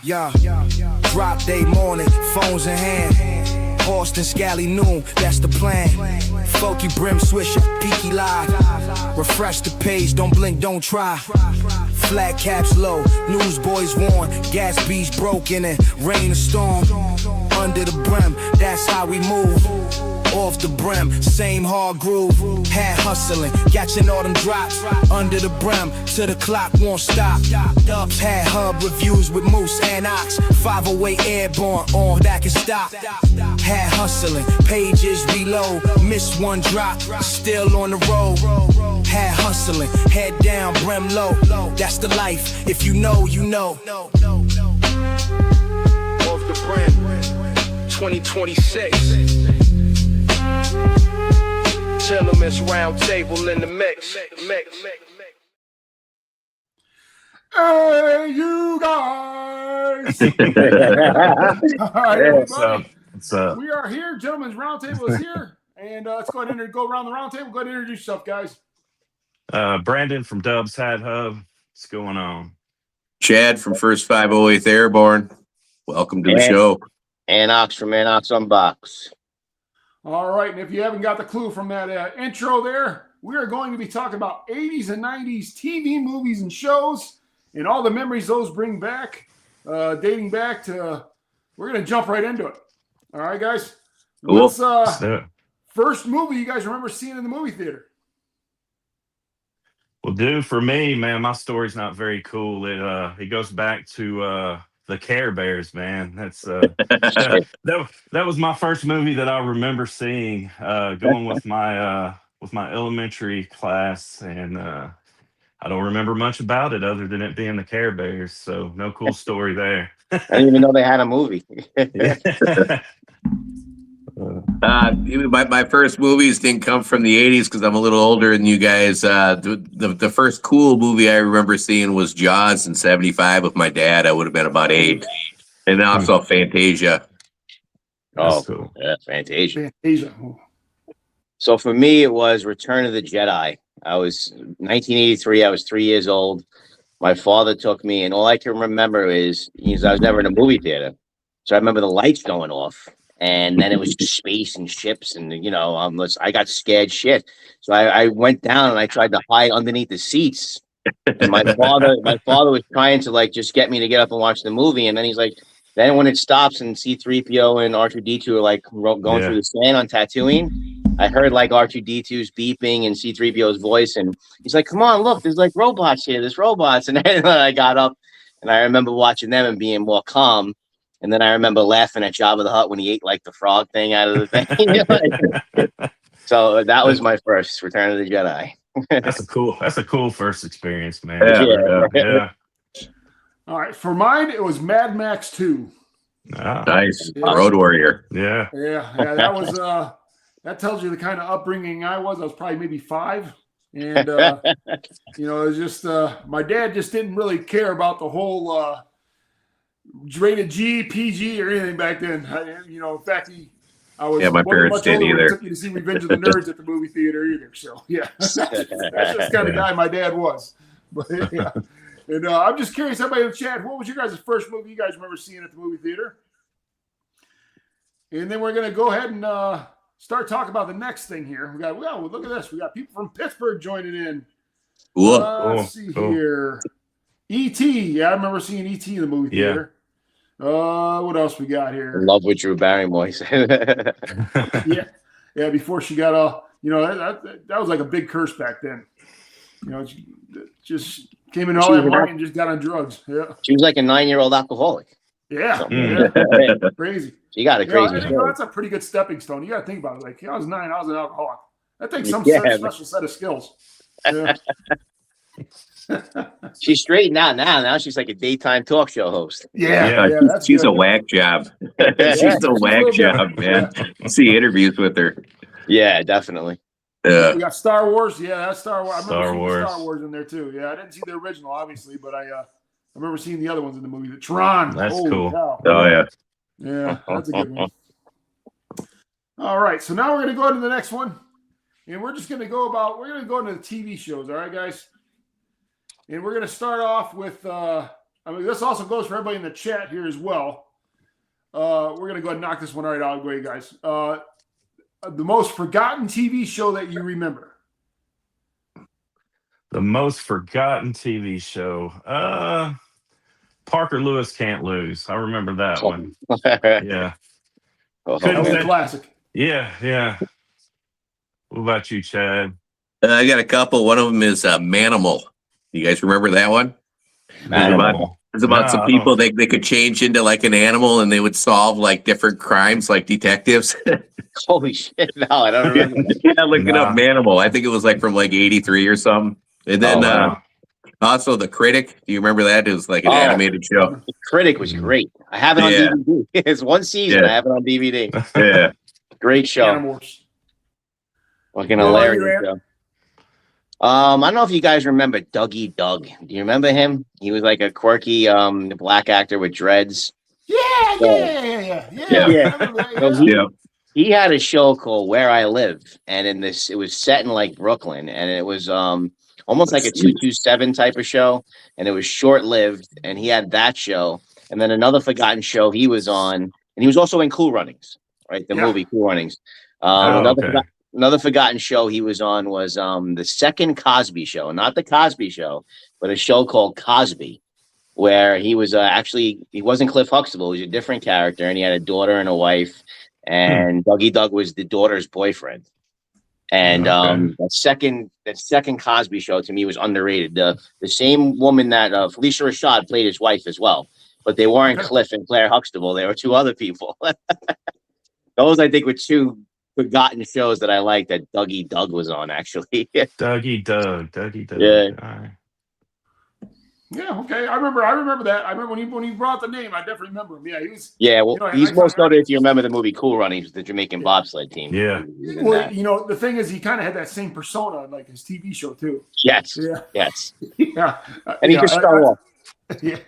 Drop day morning, phones in hand. Austin, Scally noon, that's the plan. Funky Brim swisher, peaky live. Refresh the page, don't blink, don't try. Flat caps low, newsboys warn. Gas beach broken and rain or storm. Under the brim, that's how we move. Off the brim, same hard groove. Had hustling, catching all them drops. Under the brim, till the clock won't stop. Dubs had hub reviews with Moose and Ox. 508 airborne, on that can stop. Had hustling, pages reload. Missed one drop, still on the road. Had hustling, head down, brim low. That's the life, if you know, you know. Off the brim, 2026. Gentlemen's Roundtable in the mix. Hey, you guys! All right, hey, what's up? We are here. Gentlemen's Roundtable is here. And let's go ahead and go around the roundtable. Go ahead and introduce yourself, guys. Brandon from Dubs Hat Hub. What's going on? Chad from First 508th Airborne. Welcome to the show. Anox from Anox Unbox. All right, and if you haven't got the clue from that intro there, we are going to be talking about 80s and 90s TV, movies, and shows, and all the memories those bring back, dating back to, we're going to jump right into it. All right, guys? Cool. First movie you guys remember seeing in the movie theater? Well, dude, for me, man, my story's not very cool. It goes back to the Care Bears, man. That's that was my first movie that I remember seeing. Going with my elementary class, and I don't remember much about it other than it being the Care Bears. So no cool story there. I didn't even know they had a movie. My first movies didn't come from the 80s because I'm a little older than you guys. The first cool movie I remember seeing was Jaws in '75 with my dad. I would have been about 8. And then also Fantasia. Oh, cool. Yeah, Fantasia. Fantasia. So for me, it was Return of the Jedi. I was 1983. I was 3 years old. My father took me, and all I can remember is I was never in a movie theater. So I remember the lights going off. And then it was just space and ships, and I got scared shit. So I went down and I tried to hide underneath the seats. And my father was trying to just get me to get up and watch the movie. And then he's like, then when it stops and C-3PO and R2-D2 are going through the sand on Tatooine, I heard R2-D2's beeping and C-3PO's voice, and he's like, "Come on, look, there's robots here. There's robots." And then I got up, and I remember watching them and being more calm. And then I remember laughing at Jabba the Hutt when he ate the frog thing out of the thing. So that was my first Return of the Jedi. That's a cool first experience, man. Yeah. All right, for mine, it was Mad Max 2. Nice. Yeah. Road Warrior. Yeah. That was that tells you the kind of upbringing I was. I was probably maybe 5. And it was just my dad just didn't really care about the whole rated G, PG, or anything back then. In fact, I was my parents didn't either. Took me to see Revenge of the Nerds at the movie theater either. So that's just the kind of guy my dad was. But yeah, and I'm just curious, everybody in the chat, what was your guys' first movie you guys remember seeing at the movie theater? And then we're gonna go ahead and start talking about the next thing here. Look at this. We got people from Pittsburgh joining in. Cool. Let's see here. E.T. Yeah, I remember seeing E.T. in the movie theater. What else we got here? Love with Drew Barrymore. Yeah. Before she got all, that was like a big curse back then. She just came in all that money and just got on drugs. Yeah. She was like a 9-year-old alcoholic. Yeah. Crazy. She got a crazy story. That's a pretty good stepping stone. You got to think about it. I was 9, I was an alcoholic. That takes some special set of skills. Yeah. She's straightened out now. Now she's like a daytime talk show host. She's a whack job. She's a whack job, man. See interviews with her. Yeah, definitely. We got Star Wars. Yeah, that's Star Wars. I remember seeing Star Wars in there too. Yeah, I didn't see the original, obviously, but I remember seeing the other ones in the movie. The Tron. That's cool. Cow. Oh yeah. Yeah, that's a good one. All right, so now we're gonna go into the next one, and we're gonna go into the TV shows. All right, guys. And we're going to start off with I mean, this also goes for everybody in the chat here as well. We're going to go ahead and knock this one right out of the way, guys. The most forgotten TV show that you remember. The most forgotten TV show. Parker Lewis Can't Lose. I remember that one. Yeah. That was a classic. Yeah. What about you, Chad? I got a couple. One of them is Manimal. You guys remember that one? It's about some people they could change into like an animal and they would solve like different crimes like detectives. Holy shit. No, I don't remember. Yeah, look it up, Manimal. I think it was like from like 83 or something. And then also The Critic. Do you remember that? It was like an animated show. The Critic was great. I have it on DVD. It's one season. I have it on DVD. Yeah. Great show. Animals. Fucking hilarious show. I don't know if you guys remember Dougie Doug. Do you remember him? He was like a quirky black actor with dreads. Yeah. He had a show called Where I Live, and it was set in like Brooklyn, and it was almost like a 227 type of show, and it was short-lived, and he had that show, and then another forgotten show he was on, and he was also in Cool Runnings, right? The movie Cool Runnings. Another forgotten show he was on was the second Cosby Show, not the Cosby Show, but a show called Cosby, where he was he wasn't Cliff Huxtable, he was a different character, and he had a daughter and a wife, and Dougie Doug was the daughter's boyfriend. And that second Cosby Show to me was underrated. The same woman that Felicia Rashad played his wife as well, but they weren't Cliff and Claire Huxtable. They were two other people. Those I think were two forgotten shows that I liked that Dougie Doug was on, actually. Dougie Doug. Yeah. All right. Yeah, okay. I remember that. I remember when he brought the name, I definitely remember him. Yeah, he was. Yeah, well, he's most noted if you remember the movie Cool Runnings, the Jamaican bobsled team. Yeah. Well, the thing is, he kind of had that same persona like his TV show too. Yes. Yeah. Yes. Yeah. And he could show off. Yeah.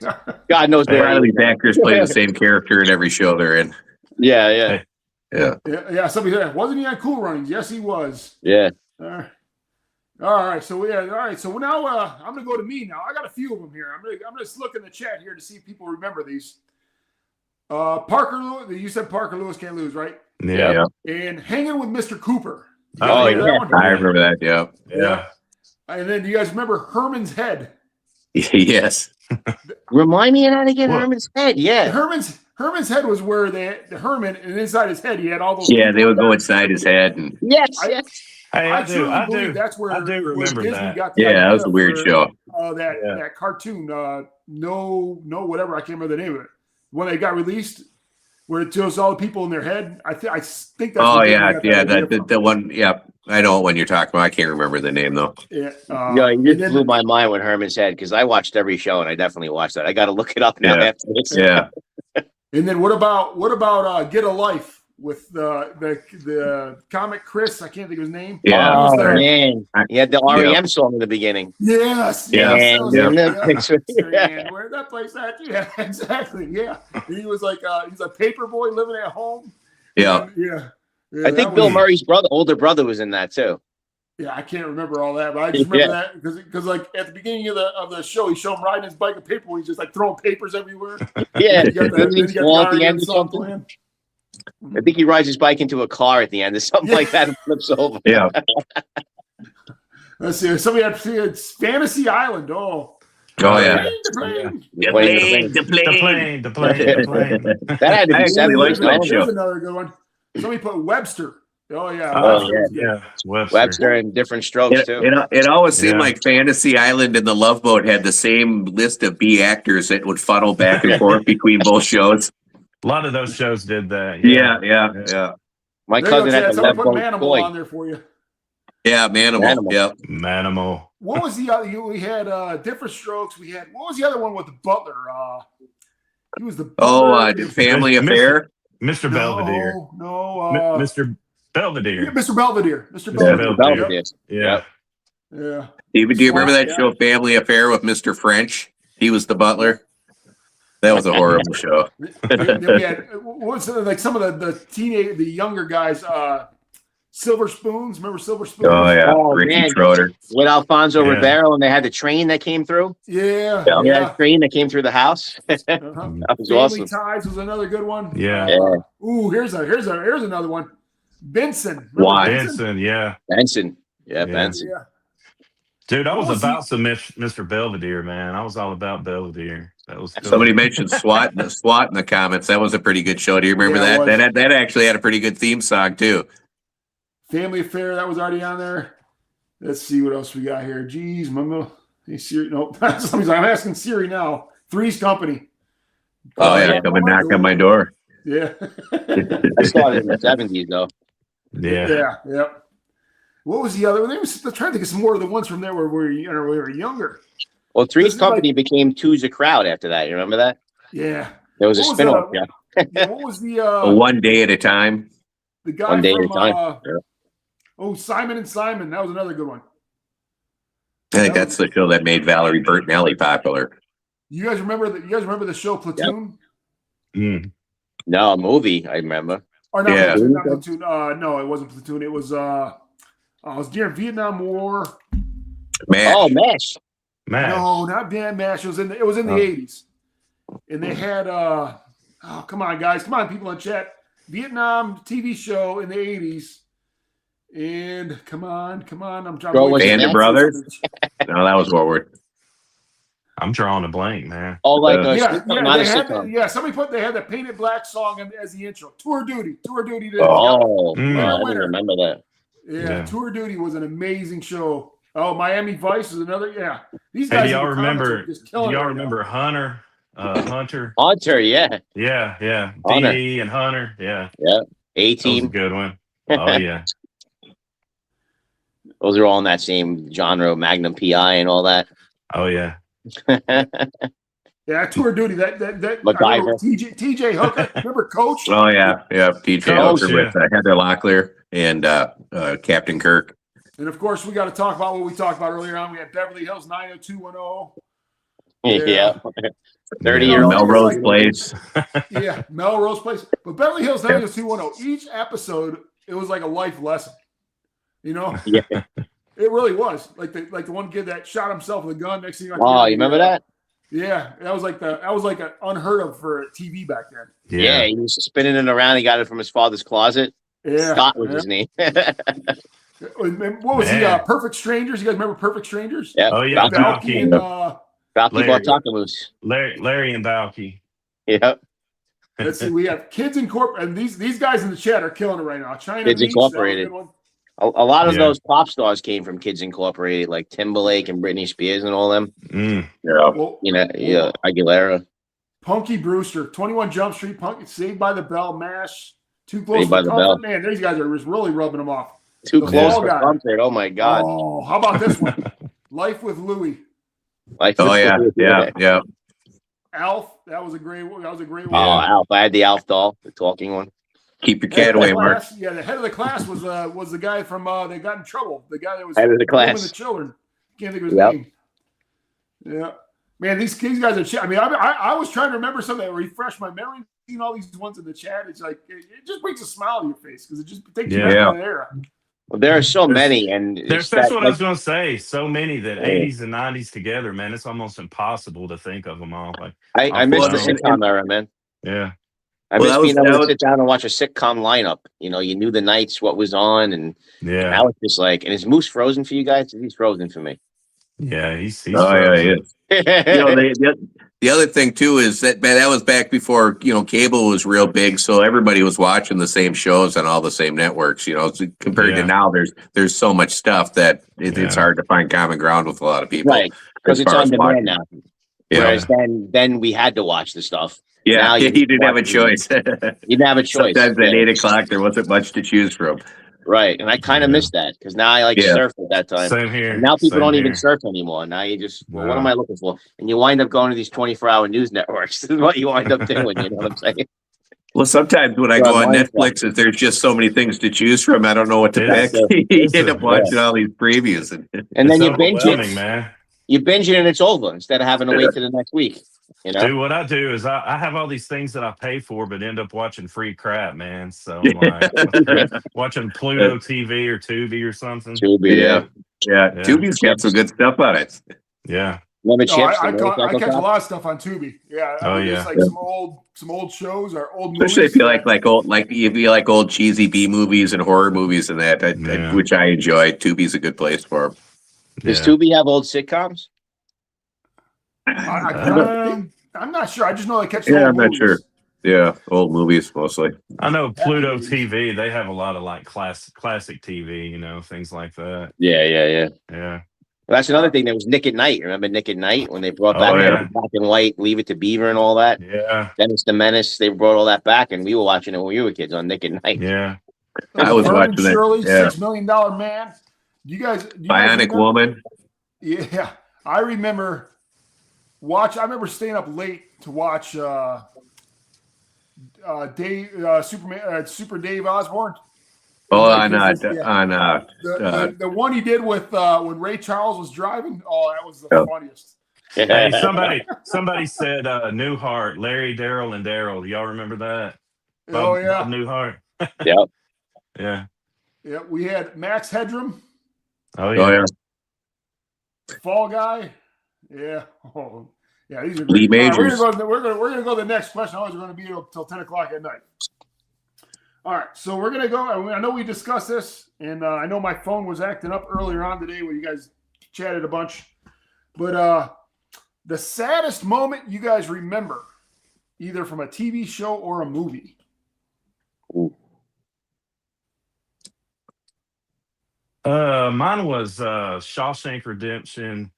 God knows A lot of these actors play the same character in every show they're in. Yeah. Yeah. Somebody said, wasn't he on Cool Runnings? Yes, he was. Yeah. All right. So So now I'm gonna go to me now. I got a few of them here. I'm gonna just look in the chat here to see if people remember these. Parker Lewis. You said Parker Lewis Can't Lose, right? Yeah. And Hanging with Mr. Cooper. Oh, yeah. I remember that. Yeah. And then do you guys remember Herman's Head? Yes. Remind me how to get Herman's Head. Yeah. Herman's Head was where the Herman, and inside his head he had all those. Yeah, they would go inside his head. And Yes. Hey, I do believe that's where I do remember Disney that. got the yeah, that idea was a weird for, show. That cartoon, no, whatever, I can't remember the name of it. When they got released, where it shows all the people in their head. I think that's. Oh yeah, the one. Yeah, I know what one you're talking about. I can't remember the name though. Yeah, you just blew my mind with Herman's Head because I watched every show and I definitely watched that. I got to look it up now after this. Yeah. And then what about Get a Life with the comic Chris? I can't think of his name. Yeah. Oh man, he had the REM song in the beginning. Yes. Yeah. Where that place at? Yeah, exactly. Yeah. He was like he's a paper boy living at home. Yeah. Yeah. I think Bill Murray's older brother was in that too. Yeah, I can't remember all that, but I just remember that because like at the beginning of the show, he showed him riding his bike with paper. He's just like throwing papers everywhere. Yeah, at the end or something. I think he rides his bike into a car at the end or something like that and flips over. Yeah. Let's see. Somebody had Fantasy Island. Oh yeah. The plane. The plane. The plane. That had to be 7 liked that Here's show. another good one. Somebody put Webster. Oh yeah. Yeah. Webster and different strokes too. It always seemed like Fantasy Island and the Love Boat had the same list of B actors that would funnel back and forth between both shows. A lot of those shows did that. Yeah. My cousin had the Love put Boat Manimal toy. on there for you. Yeah, Manimal. Yeah. Manimal. What was the other? We had different strokes. We had what was the other one with the butler? He was the butler. Family Affair. Mr. Belvedere. No. Mr. Belvedere. Mr. Belvedere. Yeah. Yeah. Do you remember that show, Family Affair, with Mr. French? He was the butler. That was a horrible show. Then we had what's like some of the younger guys. Silver Spoons. Remember Silver Spoons? Oh yeah, Oh, Ricky man. Schroeder. With Alfonso Yeah. Ribeiro, and they had the train that came through. Yeah. Yeah. Yeah, train that came through the house. Uh-huh. That was Family awesome. Ties was another good one. Yeah. Ooh, here's another one. Benson. Remember Why? Benson, yeah. Benson. Yeah, Yeah. Benson. Yeah. Dude, I What was was about some Mr. Belvedere, man. I was all about Belvedere. That was cool. Somebody mentioned SWAT in the comments. That was a pretty good show. Do you remember Yeah, it that? was. That actually had a pretty good theme song too. Family Affair, that was already on there. Let's see what else we got here. Geez, hey, Siri. No, I'm asking Siri now. Three's Company. Oh yeah, come and knock on my door. Yeah. I started in the 70s, though. Yeah. Yeah. What was the other one? I'm trying to think of some more of the ones from there where we were younger. Well, This Three's is Company became Two's a Crowd after that. You remember that? Yeah. There was a What was spin-off. the- Yeah. Yeah, what was the One day at a time. the guy One Day at from a Time. Simon and Simon? That was another good one. I think that's the show that made Valerie Bertinelli popular. You guys remember the show Platoon? Mm. No, a movie, I remember. Or not Yeah. Platoon, not Platoon. No, it wasn't Platoon. It was during Vietnam War. Man, Oh, MASH. Man. No, not Dan Mash. It was in the 80s. And they had come on, guys. Come on, people in chat. Vietnam TV show in the 80s. And come on. I'm trying Bro, was it Band of Nancy? Brothers? No, that was Woodward. I'm drawing a blank, man. Oh, like a Yeah, sitcom, not a they had sitcom. they had the Painted Black song as the intro. Tour Duty. Did Oh, Mm. I didn't remember that. Yeah, Tour Duty was an amazing show. Oh, Miami Vice is another. Yeah, these Hey, guys. do in y'all the comments remember? are just Do killing y'all it right remember Hunter? Hunter. Hunter, yeah. Yeah. Hunter. DD and Hunter. Yeah. Yeah. That was a A-Team. good one. Oh yeah. Those are all in that same genre, Magnum PI and all that. Oh yeah. now. Yeah, Tour Duty. That I remember MacGyver. TJ Hooker. Remember Coach? Oh yeah. TJ Coach, Hooker with Heather Locklear and Captain Kirk. And of course, we got to talk about what we talked about earlier on. We had Beverly Hills 90210. Yeah. Yeah. 30-year-old. Melrose Place. Yeah, Melrose Place. But Beverly Hills 90210. Each episode, it was like a life lesson. You know? Yeah. It really was. Like the one kid that shot himself with a gun. Next thing Oh, you remember that? Yeah, that was like unheard of for TV back then. Yeah, he was spinning it around. He got it from his father's closet. Yeah. Scott was his name. What was he? Man. Perfect Strangers. You guys remember Perfect Strangers? Yeah. Oh yeah. Balky and Balky. Balky Larry. Bartakamus. Larry and Balky. Yeah. let's see. We have Kids Incorporated, and these guys in the chat are killing it right now. China Kids Beach, that was a Incorporated. good one. A lot of Yeah. those pop stars came from Kids Incorporated, like Timberlake and Britney Spears and all them. Mm. Yeah. Well, You know, yeah, Aguilera. Punky Brewster, 21 Jump Street, Punky, Saved by the Bell, MASH, Too Close Saved by for the Comfort. Bell. Man, these guys are just really rubbing them off. Too The close Fall for Guy. comfort. Oh my God. Oh, how about this one? Life with Louie. Like, Oh yeah. Alf, that was a great one. Oh, one. Alf. I had the Alf doll, the talking one. Keep your Head cat of the away, Mark. class- Yeah, the head of the class was the guy from They Got in Trouble. The guy that was Head of the grooming class. the children. Can't think of his Yep. name. Yeah, man, these guys are. I mean, I was trying to remember something that refreshed my memory. Seeing all these ones in the chat, it's like it just brings a smile to your face because it just takes you back Yeah. to that era. Well, there are so many, and That's that, what I was gonna say. So many that Yeah. 80s and 90s together, man. It's almost impossible to think of them all. Like, I miss the Well, sitcom era, man. yeah. I Well, miss that being was- able that to was- sit down and watch a sitcom lineup. You know, you knew the nights, what was on, and Yeah. now it's just like, and is Moose frozen for you guys? He's frozen for me. Yeah. He's Oh yeah, frozen. yeah. You know, the other thing too is that that was back before cable was real big, so everybody was watching the same shows on all the same networks. So compared Yeah. to now, there's so much stuff that it's Yeah. hard to find common ground with a lot of people. Right, because as it's far on as watching. demand now. Yeah, Whereas then we had to watch the stuff. yeah, now you you didn't have a watch it. choice. You didn't have a choice. Sometimes at Yeah. 8:00 there wasn't much to choose from. Right, and I kind of Yeah. miss that because now I like Yeah. surf at that time. Same here. And now people Same don't even here. surf anymore. Now you just, well, what No. am I looking for? And you wind up going to these 24-hour news networks. This is what you wind up doing. You know what I'm saying? Well, sometimes when I Yeah, go on mine's Netflix, there's just so many things to choose from. I don't know what to It's pick. a- You it's end a- up watching all these previews, and And then It's you binge overwhelming, it. man. You binge it and it's over instead of having to wait till the next week. You know? Dude, what I do is I have all these things that I pay for, but end up watching free crap, man. So I'm like watching Pluto TV or Tubi or something. Tubi, Yeah. Yeah. Yeah. Tubi's got some good stuff on it. Yeah. Lemon No, chips. I catch a lot of stuff on Tubi. Yeah, Oh, just yeah. like some old shows or old movies. Especially if you like old, like if you like old cheesy B movies and horror movies and that, Yeah. which I enjoy. Tubi's a good place for them. Does Yeah. Tubi have old sitcoms? I'm not sure. I just know I catch. Yeah, old I'm not movies. sure. Yeah, old movies mostly. I know Pluto TV, they have a lot of like classic TV, you know, things like that. Yeah. Yeah. Well, that's another thing. There was Nick at Night. Remember Nick at Night when they brought back yeah. the black and white, Leave It to Beaver and all that? Yeah. Dennis the Menace. They brought all that back, and we were watching it when we were kids on Nick at Night. Yeah. I was Vernon watching that. Shirley, Yeah. $6 Million Man. Do you guys Bionic remember? Woman. Yeah, I remember I remember staying up late to watch Super Dave Osborne. Oh, Like, the The one he did with when Ray Charles was driving. Oh, that was the funniest. Hey, somebody said Newhart, Larry, Daryl, and Daryl. Y'all remember that? Oh yeah, Bob Newhart. Yep. Yeah. yeah. We had Max Headroom, Oh yeah. Oh yeah. Fall Guy. Yeah. Oh, yeah. These are Lee great. All right, Majors. we're gonna go to the next question. Otherwise, we're gonna be here till 10 o'clock at night. All right, so we're gonna go. I know we discussed this, and I know my phone was acting up earlier on today when you guys chatted a bunch. But the saddest moment you guys remember, either from a TV show or a movie. Mine was Shawshank Redemption.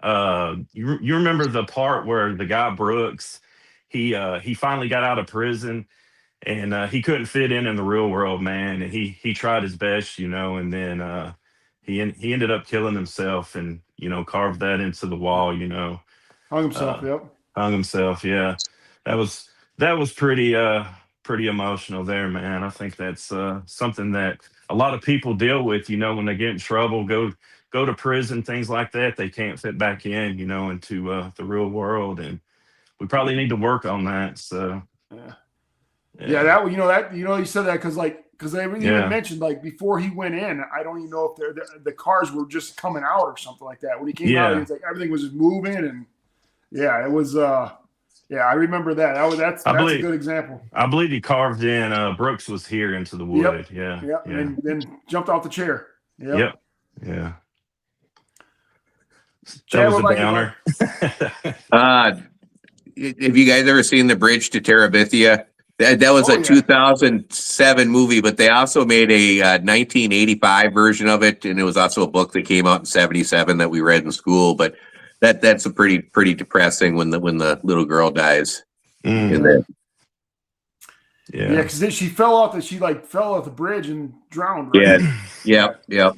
You remember the part where the guy Brooks, he finally got out of prison, and he couldn't fit in the real world, man. And he tried his best, you know, and then he ended up killing himself, and you know, carved that into the wall, you know. Hung himself. Yep. Hung himself. Yeah, that was pretty emotional there, man. I think that's something that a lot of people deal with, you know, when they get in trouble, go to prison, things like that. They can't fit back in, you know, into the real world, and we probably need to work on that. So Yeah, you said that because they even Yeah. mentioned like before he went in, I don't even know if the cars were just coming out or something like that. When he came out, Yeah. it was like everything was just moving, and yeah, it was. I remember that. That's a good example. I believe he carved in Brooks was here into the wood. Yeah. Yep. Yeah. And then jumped off the chair. Yep. Yeah. Chad, That was what a about you, downer. Have you guys ever seen The Bridge to Terabithia? That was Oh, a yeah. 2007 movie, but they also made a 1985 version of it, and it was also a book that came out in 77 that we read in school. But that's a pretty depressing when the little girl dies. Mm. In there. Yeah, because she fell off the bridge and drowned. Right? Yeah. Yep.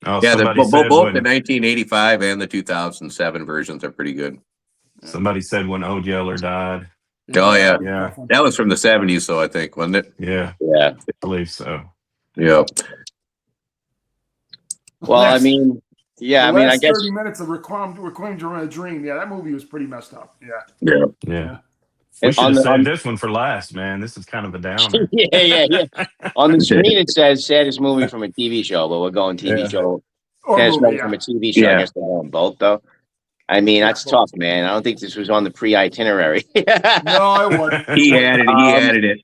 Oh, Yeah, somebody both said the when, 1985 and the 2007 versions are pretty good. somebody said when Old Yeller died. Oh, yeah. Yeah. That was from the 70s, though, I think, wasn't it? Yeah, Yeah. I believe so. Yeah. Well, I mean, yeah, I mean, I guess 30 minutes of Requiem to a Dream. Yeah, that movie was pretty messed up. Yeah. Yeah. Yeah. We And should on have the- saved this one for last, man. This is kind of a downer. yeah. On the screen it says saddest movie from a TV show, but we're going TV Yeah. show. Or Saddest movie, movie yeah. from a TV show. Yeah. I guess they're going both though. I mean, that's tough, man. I don't think this was on the pre-itinerary. No, it wasn't. He added it.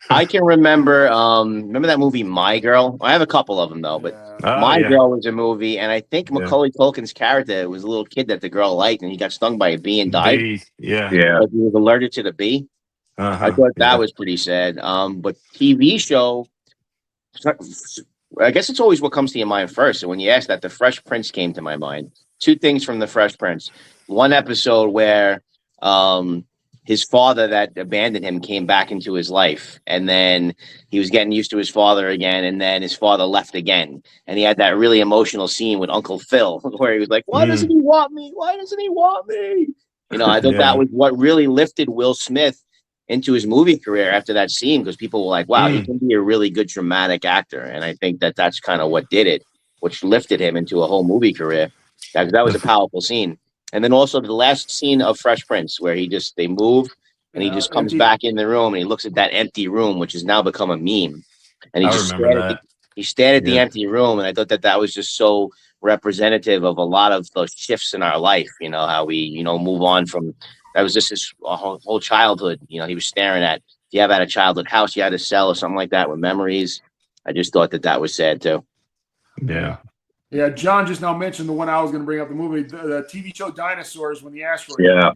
I can remember that movie My Girl? I have a couple of them though, but Yeah. Oh, My yeah. Girl was a movie, and I think Yeah. Macaulay Culkin's character was a little kid that the girl liked, and he got stung by a bee and died. Bee, yeah. Yeah. Like he was allergic to the bee. Uh-huh. I thought that Yeah. was pretty sad. But TV show, I guess it's always what comes to your mind first. So when you ask that, The Fresh Prince came to my mind. Two things from The Fresh Prince. One episode where his father that abandoned him came back into his life, and then he was getting used to his father again, and then his father left again, and he had that really emotional scene with Uncle Phil where he was like, "Why doesn't he want me? Why doesn't he want me?" You know, I thought Yeah. that was what really lifted Will Smith into his movie career after that scene, because people were like, "Wow, he can be a really good dramatic actor," and I think that that's kind of what did it, which lifted him into a whole movie career. That was a powerful scene. And then also the last scene of Fresh Prince, where they move and he just comes back in the room and he looks at that empty room, which has now become a meme. And he I just remember that. he stared at the empty room, and I thought that was just so representative of a lot of those shifts in our life. You know, how we, move on from, that was just his whole childhood. He was staring at, if you have had a childhood house you had to sell or something like that with memories. I just thought that was sad too. Yeah. Yeah, John just now mentioned the one I was going to bring up, the movie, the TV show Dinosaurs when the asteroid. Yeah.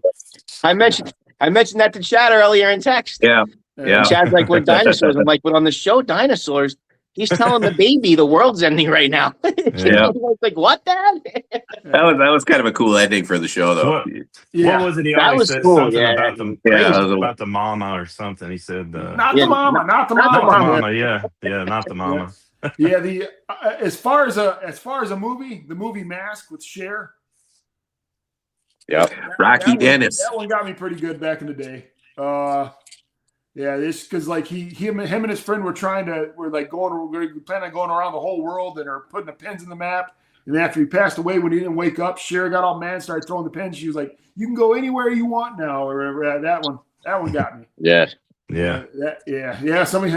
I mentioned that to Chad earlier in text. Yeah. And Chad's like, we're dinosaurs. I'm like, but on the show Dinosaurs, he's telling the baby the world's ending right now. Yeah. Like, what, Dad? That was kind of a cool ending for the show, though. Yeah. What was it? He That always was said cool, something yeah. about the mama or something. He said, Not the mama. not the mama. Yeah, not the mama. Yeah, the as far as a movie, the movie Mask with Cher. Yeah, Rocky Dennis. That one got me pretty good back in the day. Yeah, this because like him and his friend were planning on going around the whole world and are putting the pins in the map. And after he passed away, when he didn't wake up, Cher got all mad, started throwing the pins. She was like, "You can go anywhere you want now." Or that one got me. Yeah. Somebody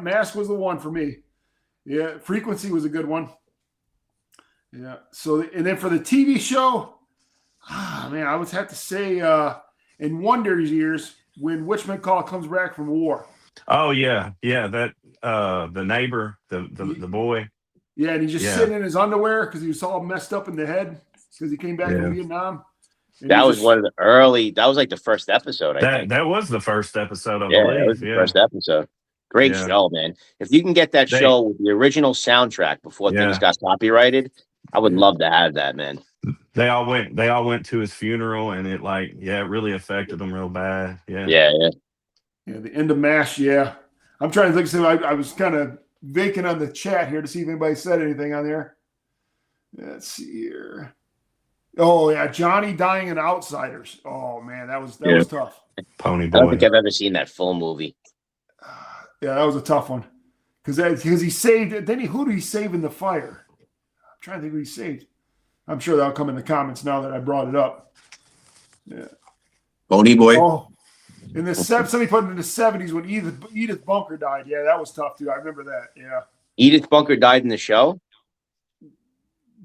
Mask was the one for me. Yeah, Frequency was a good one. Yeah. So and then for the TV show, man, I would have to say in Wonder's years when Witch McCall comes back from war. Oh yeah, that the neighbor, the boy. Yeah, and he's just sitting in his underwear because he was all messed up in the head because he came back from Vietnam. That was one of the early. That was like the first episode. I think that was the first episode. I believe. believe. That was the first episode. Great show, man. If you can get that show with the original soundtrack before things got copyrighted, I would love to have that, man. They all went to his funeral, and it really affected them real bad. Yeah, the end of MASH. Yeah, I'm trying to think. So I was kind of vacant on the chat here to see if anybody said anything on there. Let's see here. Oh yeah, Johnny dying in Outsiders. Oh man, that was tough. Pony Boy. I don't think I've ever seen that full movie. Yeah, that was a tough one because he saved. Then who did he save in the fire? I'm trying to think who he saved. I'm sure that'll come in the comments now that I brought it up. Yeah, Pony Boy. Oh, in the somebody put it in the 70s when Edith Bunker died. Yeah, that was tough too. I remember that. Yeah, Edith Bunker died in the show.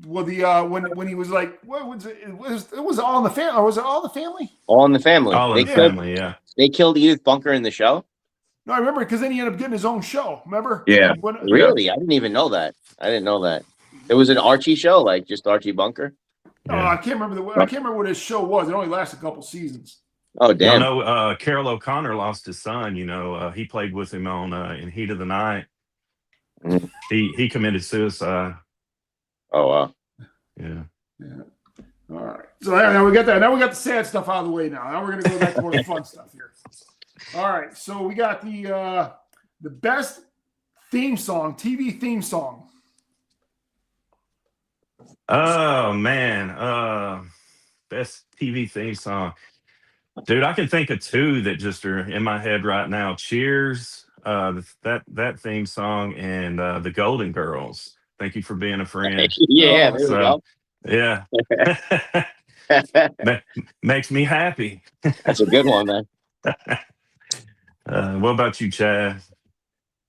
Well, when he was like, what was it? It was All in the Family, or was it All in the Family? All in the Family. All in the Family. Yeah. They killed Edith Bunker in the show. No, I remember because then he ended up getting his own show. Remember? Yeah. Really? I didn't even know that. I didn't know that. It was an Archie show, like just Archie Bunker. I can't remember what his show was. It only lasted a couple seasons. Oh damn! No, Carol O'Connor lost his son. He played with him on in Heat of the Night. Mm. He committed suicide. Oh wow! Yeah. All right. So now we got that. Now we got the sad stuff out of the way. Now we're gonna go back to more of the fun stuff here. All right. So we got the best theme song, TV theme song. Oh man, best TV theme song, dude. I can think of two that just are in my head right now. Cheers, that theme song, and the Golden Girls. Thank You for Being a Friend. Yeah, there we go. Yeah, makes me happy. That's a good one, man. What about you, Chad?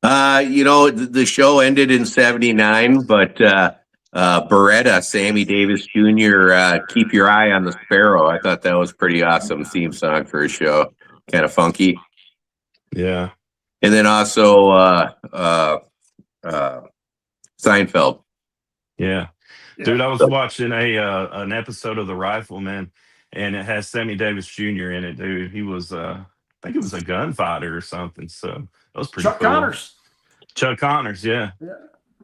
The show ended in '79, but Beretta, Sammy Davis Jr., Keep Your Eye on the Sparrow. I thought that was pretty awesome theme song for a show. Kind of funky. Yeah. And then also Seinfeld. Yeah. Dude, I was watching an episode of The Rifleman, and it has Sammy Davis Jr. in it, dude. He was I think it was a gunfighter or something. So that was pretty Chuck cool. Connors. Chuck Connors, yeah. Yeah.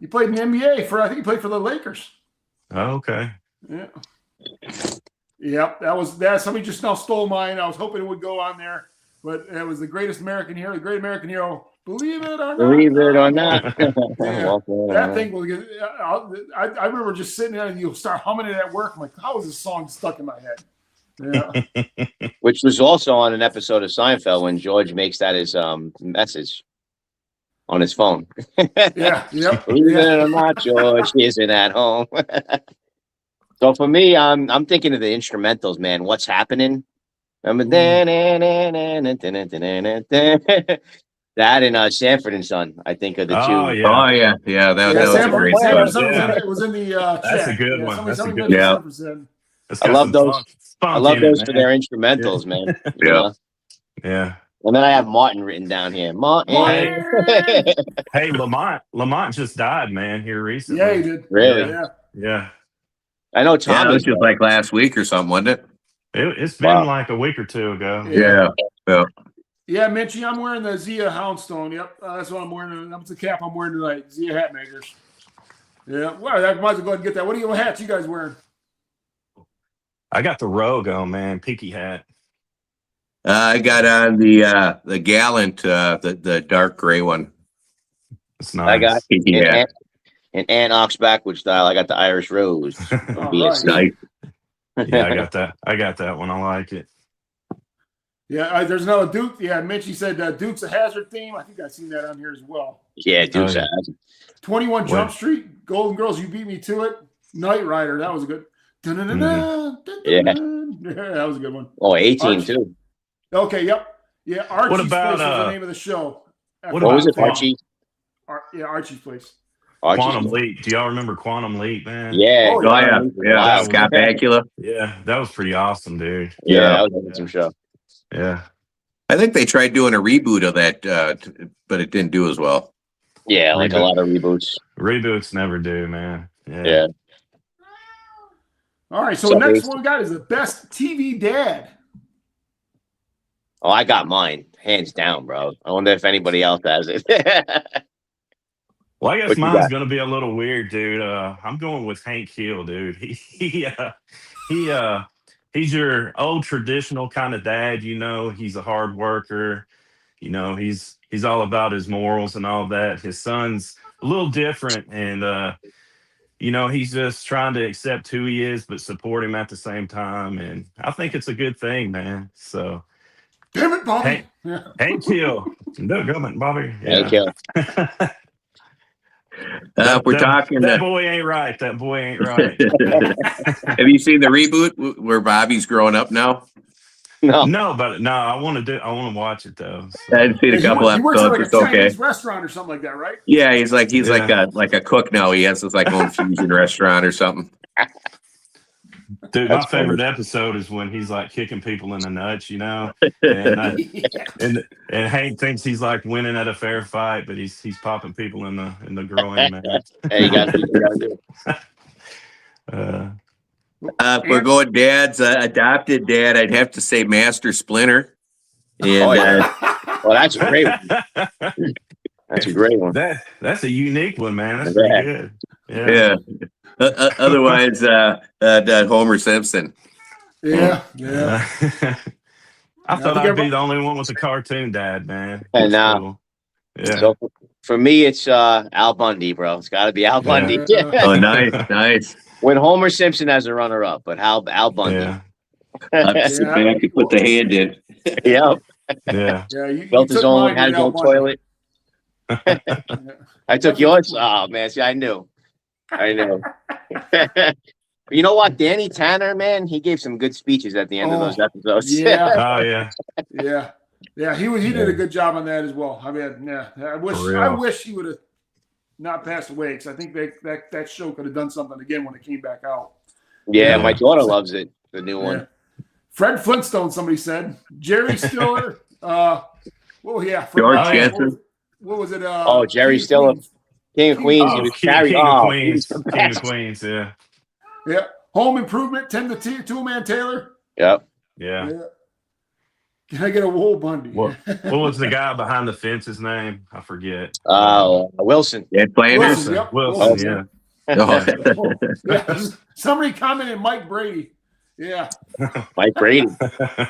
He played in the NBA I think he played for the Lakers. Oh, okay. Yeah. Yep. That somebody just now stole mine. I was hoping it would go on there, but it was the great American hero. Believe it or not. Believe it or not. That thing was good. I remember just sitting there and you'll start humming it at work. I'm like, how is this song stuck in my head? Yeah. Which was also on an episode of Seinfeld when George makes that his message on his phone. Yeah. Yep. Believe it or not, George isn't at home. So for me, I'm thinking of the instrumentals, man. What's happening? Remember that and Sanford and Son, I think are the Oh two. yeah, Oh yeah, yeah. That Yeah, was a Sanford, great Sanford song. Son Yeah. was in the That's chat. a good Yeah, one. That's a somebody good mentioned one. Sanford Son. it's I got love some those. I funk love in it, those for their man. instrumentals, man. You Yeah. know? Yeah. And then I have Martin written down here. Martin. Hey, Lamont just died, man, here Yeah, he recently. did. Really? Yeah. Yeah. I know Yeah, that Tommy. was just like last week or something, wasn't it? It's been Wow. like a week or two ago. Yeah. Yeah. Yeah, Mitchie, I'm wearing the Zia Houndstone. Yep, that's what I'm wearing. That's the cap I'm wearing tonight. Zia Hat Makers. Yeah, well, I might as well go ahead and get that. What hats you guys wearing? I got the Rogue on, man. Peaky hat. I got on the Gallant, the dark gray one. It's I got nice. Yeah. an Ox backward style. I got the Irish Rose. All BSC. right. Nice. Yeah, I got that one. I like it. Yeah, there's another Duke. Yeah, Mitchie said Duke's a Hazard theme. I think I've seen that on here as well. Yeah, Duke's Oh, yeah. ass. 21 Jump What? Street, Golden Girls, You Beat Me to It. Knight Rider, that was a good. Yeah. Yeah, that was a good one. Oh, 18 Archie. too. Okay, yep. Yeah, Archie's What about, Place was the name of the show. what What was it, about Archie? Yeah, Archie's Place. Quantum Leap? Do y'all remember Quantum Leap, man? Yeah. Oh, Oh yeah, yeah. Wow. Scott Bakula. Yeah, that was pretty awesome, dude. Yeah, that was an awesome show. Yeah. I think they tried doing a reboot of that, but it didn't do as well. Yeah, like a Reboot. lot of reboots. Reboots never do, man. Yeah. All right, so So the next based- one we got is the best TV dad. Oh, I got mine. Hands down, bro. I wonder if anybody else has it. Well, I guess What you mine's got? gonna be a little weird, dude. I'm going with Hank Hill, dude. He's your old traditional kind of dad. You know, he's a hard worker. You know, he's all about his morals and all that. His son's a little different, and you know, he's just trying to accept who he is, but support him at the same time. And I think it's a good thing, man. So, Damn it, Bobby. Hank, Yeah. Hank Hill, no government, Bobby. Thank you. If we're talking, that boy ain't right. That boy ain't right. have you seen the reboot where Bobby's growing up now? No. No, but no, I want to watch it though. So. I've seen a couple He works at episodes. like a It's okay. Chinese restaurant or something like that, right? Yeah, he's like Yeah. a cook now. He has this like own fusion restaurant or something. Dude, That's my favorite episode is when he's like kicking people in the nuts, you know, and Hank thinks he's like winning at a fair fight, but he's popping people in the groin, man. Hey, you got to do. If we're going dad's adopted dad, I'd have to say Master Splinter. And Oh, yeah. Well, that's a great one. That's a great one. That's a unique one, man. That's Yeah. pretty good. yeah. Otherwise, Homer Simpson. Yeah. I thought think I'd be the only one with a cartoon dad, man. And That's cool. Yeah. So for me, it's Al Bundy, bro. It's got to be Al Bundy. Oh, nice. When Homer Simpson as a runner-up, but Al Bundy. Yeah. Sit back and put the hand in. Yep. Yeah. Yeah, you Built his took own, mine had his without own one. toilet. I took yours. Oh man, see, I knew. You know what, Danny Tanner, man, he gave some good speeches at the end of those episodes. Yeah. Oh yeah. Yeah, he did a good job on that as well. I mean, yeah, I wish he would have not passed away because I think that show could have done something again when it came back out. Yeah, my daughter loves it. The new one. Yeah. Fred Flintstone, somebody said. Jerry Stiller. George Jensen. What was it? Jerry King of Stiller. Queens. King of Queens. Oh, He was King carried. of Oh, Queens. he was the King of best. Queens. Yeah. Yeah. Home Improvement. 10 to 2 Man Taylor. Yep. Yeah. Can I get a Wool Bundy? What was the guy behind the fence's name? I forget. Wilson. Ed Flanders. Wilson, yep. Wilson, yeah. Yeah. Somebody commented Mike Brady. Yeah. Mike Brady.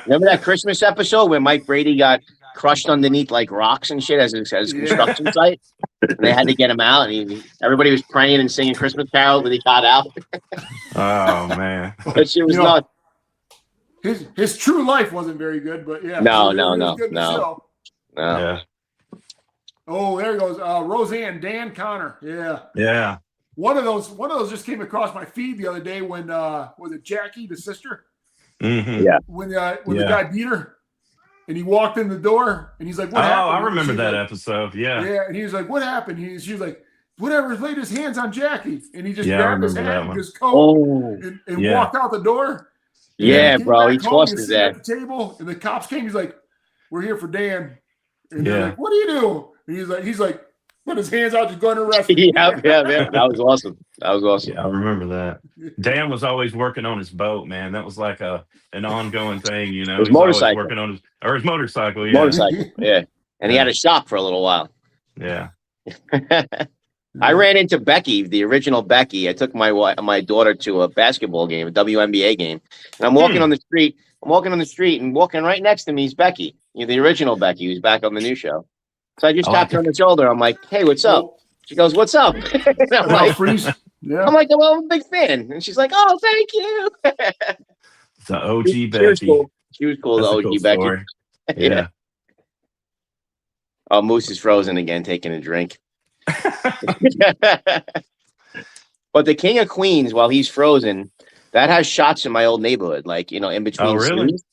Remember that Christmas episode where Mike Brady got crushed underneath like rocks and shit as his construction site? And they had to get him out, and everybody was praying and singing Christmas carols, but he got out. Oh man. That shit was nuts. His true life wasn't very good, but yeah. No. Yeah. Oh, there he goes. Roseanne, Dan Connor. Yeah. Yeah. one of those just came across my feed the other day when was it Jackie, the sister? Mm-hmm. Yeah. When the guy beat her and he walked in the door and he's like, "What happened?" I remember that like, episode. Yeah. Yeah, and he was like, "What happened?" She was like, "Whatever, laid his hands on Jackie," and he just Yeah, I grabbed his remember hat that and one. his coat and Yeah. walked out the door. And Yeah, came bro, back he home, tossed was his sitting ass. at the table, and the cops came. He's like, "We're here for Dan," and they're Yeah. like, "What do you do?" And he's like, put his hands out, just going to arrest me. Yeah. That was awesome. Yeah, I remember that. Dan was always working on his boat, man. That was like an ongoing thing, you know. His He's always motorcycle. working on his motorcycle. Yeah. Motorcycle. Yeah. And he had a shop for a little while. Yeah. I ran into Becky, the original Becky. I took my daughter to a basketball game, a WNBA game, and I'm walking on the street. And walking right next to me is Becky, the original Becky, who's back on the new show. So I just tapped her on the shoulder. I'm like, "Hey, what's up?" She goes, "What's up?" I'm like, Yeah. "Well, I'm a big fan." And she's like, "Oh, thank you." The OG She Becky. was cool. She was cool. That's The a OG cool Becky. story. Yeah. Oh, Moose is frozen again, taking a drink. But the King of Queens, while he's frozen, that has shots in my old neighborhood, like, in between. Oh, really? scenes.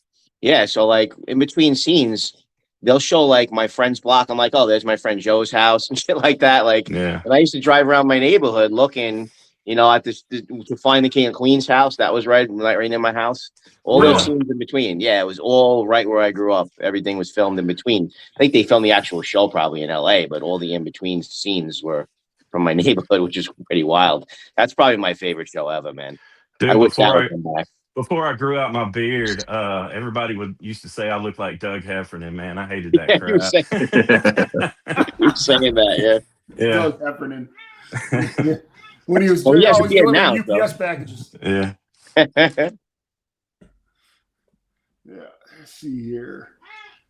Yeah, so like in between scenes, they'll show like my friend's block. I'm like, "Oh, there's my friend Joe's house," and shit like that. Like, Yeah. and I used to drive around my neighborhood looking, at this to find the King of Queens house. That was right near my house. All Really? those scenes in between. Yeah, it was all right where I grew up. Everything was filmed in between. I think they filmed the actual show probably in LA, but all the in between scenes were from my neighborhood, which is pretty wild. That's probably my favorite show ever, man. Dude, I wish that would come back. before I grew out my beard, everybody used to say I looked like Doug Heffernan, man. I hated that You were crap. You're saying that, yeah. Doug Heffernan. When he was Well, he has a always beard delivering now, UPS packages. Yeah. Yeah, let's see here.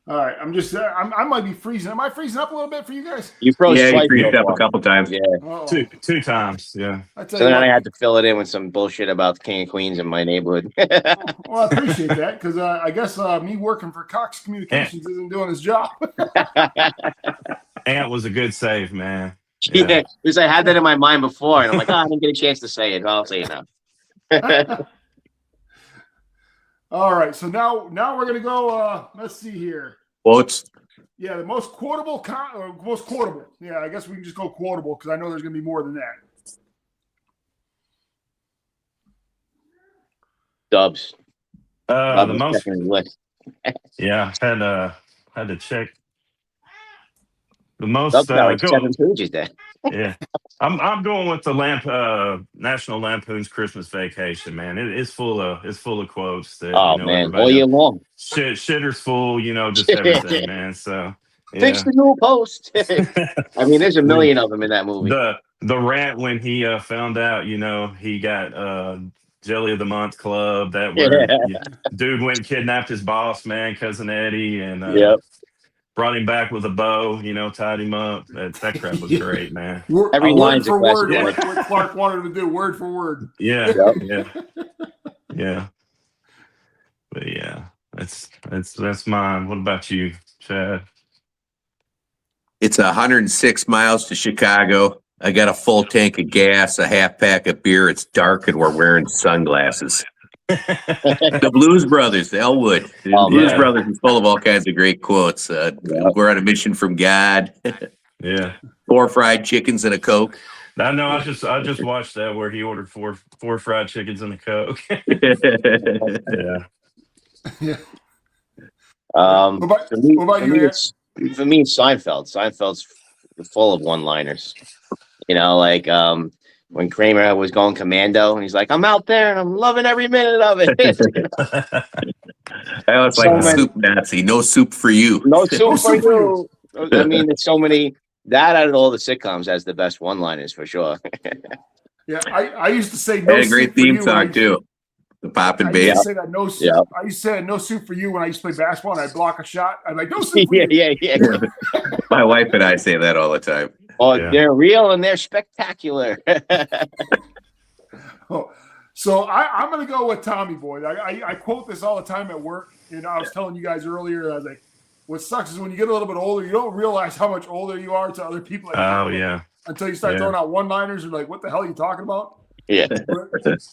All right, I might be freezing. Am I freezing up a little bit for you guys? You froze Yeah, twice. you freezed so up far. a couple times. Yeah. Oh, Two times. Yeah. I tell So you then what, I had to fill it in with some bullshit about the King of Queens in my neighborhood. well, I appreciate that because I guess me working for Cox Communications isn't doing his job. Ant was a good save, man. Yeah, because I had that in my mind before, and I'm like, I didn't get a chance to say it. I'll say it now. All right, so now we're gonna go. Let's see here. Quotes. Yeah, the most quotable. Most quotable. Yeah, I guess we can just go quotable because I know there's gonna be more than that. Dubs. The most. Checking his list. Yeah, had to check. The most. Dubs got like go- 7 pages there. Yeah, I'm going with the National Lampoon's Christmas Vacation, man. It's full of quotes that Man, everybody all year knows. long. Shitter's full, just everything, man. So Fix the new post. I mean, there's a million of them in that movie. The rant when he found out, he got Jelly of the Month Club. That where dude went and kidnapped his boss, man, Cousin Eddie, and brought him back with a bow, tied him up. That crap was great, man. Every word line's a for word, classic. what Clark wanted to do, word for word. Yeah, yeah. But yeah, that's mine. What about you, Chad? It's 106 miles to Chicago. I got a full tank of gas, a half pack of beer. It's dark and we're wearing sunglasses. The Blues Brothers, Elwood. The Blues Brothers is full of all kinds of great quotes. We're on a mission from God. Yeah. 4 fried chickens and a Coke. I know. I just watched that where he ordered four fried chickens and a Coke. Yeah. Yeah. For you, me, it's Seinfeld. Seinfeld's full of one-liners. Like when Kramer was going commando, and he's like, "I'm out there and I'm loving every minute of it." I always like the soup Nazi. No soup for you. No soup for you. I mean, there's so many. That out of all the sitcoms has the best one-liners for sure. Yeah, I used to say I no had a great soup for theme you song too. The pop and I used to bass. say that no soup. I used to say no soup for you when I used to play basketball and I'd block a shot. I'm like, no soup for you. Yeah. My wife and I say that all the time. Oh, they're real and they're spectacular. So I'm going to go with Tommy Boy. I quote this all the time at work. And I was telling you guys earlier, I was like, what sucks is when you get a little bit older, you don't realize how much older you are to other people. Oh, yeah. until you start throwing out one-liners. You're like, what the hell are you talking about? Yeah.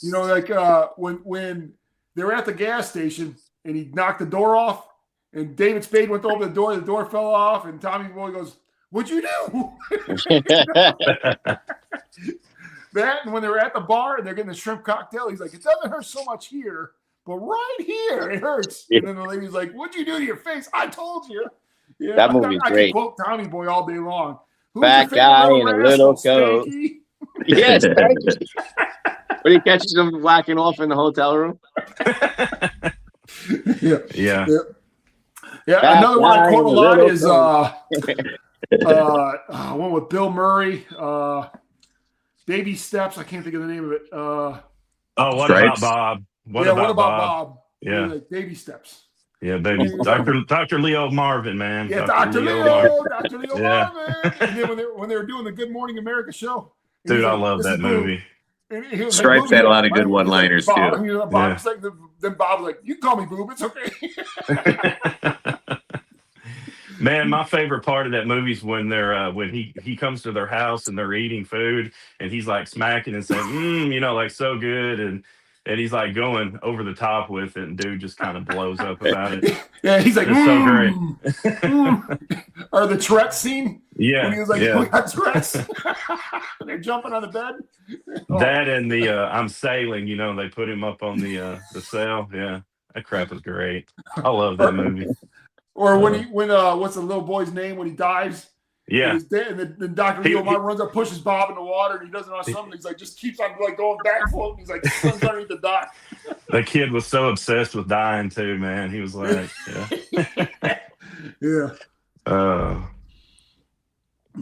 You know, like when they were at the gas station and he knocked the door off, and David Spade went over the door fell off, and Tommy Boy goes, "What'd you do?" That, and when they were at the bar and they're getting the shrimp cocktail, he's like, "It doesn't hurt so much here, but right here it hurts." And then the lady's like, "What'd you do to your face?" "I told you." Yeah, That movie's I great. can quote Tommy Boy all day long. Who's Fat your favorite guy in a little rascal, coat. Spanky? Yes, when he catches him whacking off in the hotel room. Yeah. Another one I quote a lot is one with Bill Murray, Baby Steps. I can't think of the name of it. What Stripes. about Bob? What about Bob? Yeah. Like Baby Steps. Yeah, baby. Dr. Leo Marvin, man. Yeah, Dr. Leo Marvin. Yeah. And then when they were doing the Good Morning America show. Dude, I love that movie. Stripes had a lot of good one-liners too. Bob's like, then Bob's like, "You can call me Boob, it's okay." Man, my favorite part of that movie is when they're when he comes to their house and they're eating food and he's like smacking and saying, you know, like so good, and he's like going over the top with it, and dude just kind of blows up about it. Yeah, he's like, it's so great. Or the Tourette's scene. Yeah, when he was like, "We got Tourette's." They're jumping on the bed. That and the I'm sailing, you know, they put him up on the sail. Yeah, that crap is great. I love that movie. Or when what's the little boy's name when he dives? Yeah. And then Dr. Leo Martin runs up, pushes Bob in the water, and he doesn't know something. He's like, just keeps on like going back floating. He's like, "Son's underneath the dock." The kid was so obsessed with dying too, man. He was like, yeah. All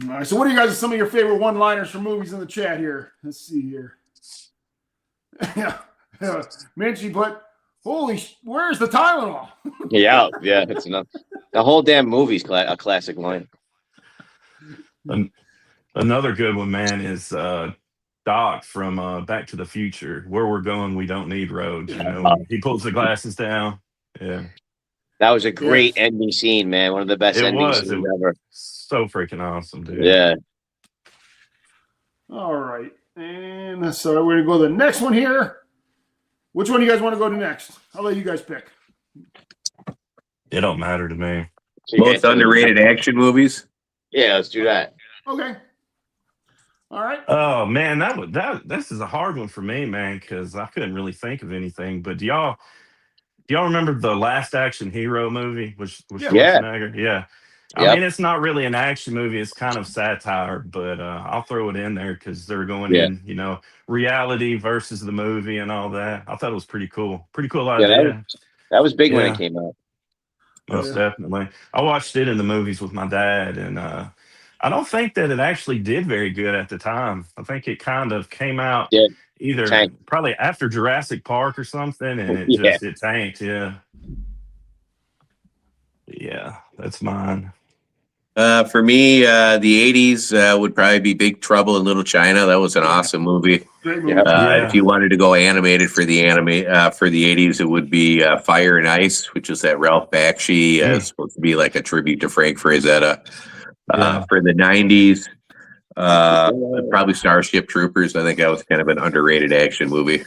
right. So, what are you guys? Some of your favorite one-liners from movies in the chat here? Let's see here. Yeah. Minchie, but where's the Tylenol? Yeah, it's enough. The whole damn movie's a classic line. Another good one, man, is Doc from Back to the Future. Where we're going, we don't need roads. You know, he pulls the glasses down. Yeah, that was a great ending scene, man. One of the best ending scenes ever. So freaking awesome, dude. Yeah. All right, and so we're gonna go to the next one here. Which one do you guys want to go to next? I'll let you guys pick. It don't matter to me. Most underrated action movies. Yeah, let's do that. Okay. All right. Oh man, this is a hard one for me, man, because I couldn't really think of anything. But do y'all remember the Last Action Hero movie? With Schwarzenegger? Yeah. I mean, it's not really an action movie. It's kind of satire, but I'll throw it in there because they're going in, you know, reality versus the movie and all that. I thought it was pretty cool. Pretty cool idea. That was big when it came out. Most definitely. I watched it in the movies with my dad, and I don't think that it actually did very good at the time. I think it kind of came out probably after Jurassic Park or something, and it tanked. Yeah. Yeah, that's mine. For me, the 80s would probably be Big Trouble in Little China. That was an awesome movie. If you wanted to go animated for the for the 80s, it would be Fire and Ice, which is that Ralph Bakshi. It's supposed to be like a tribute to Frank Frazetta. For the 90s, probably Starship Troopers. I think that was kind of an underrated action movie.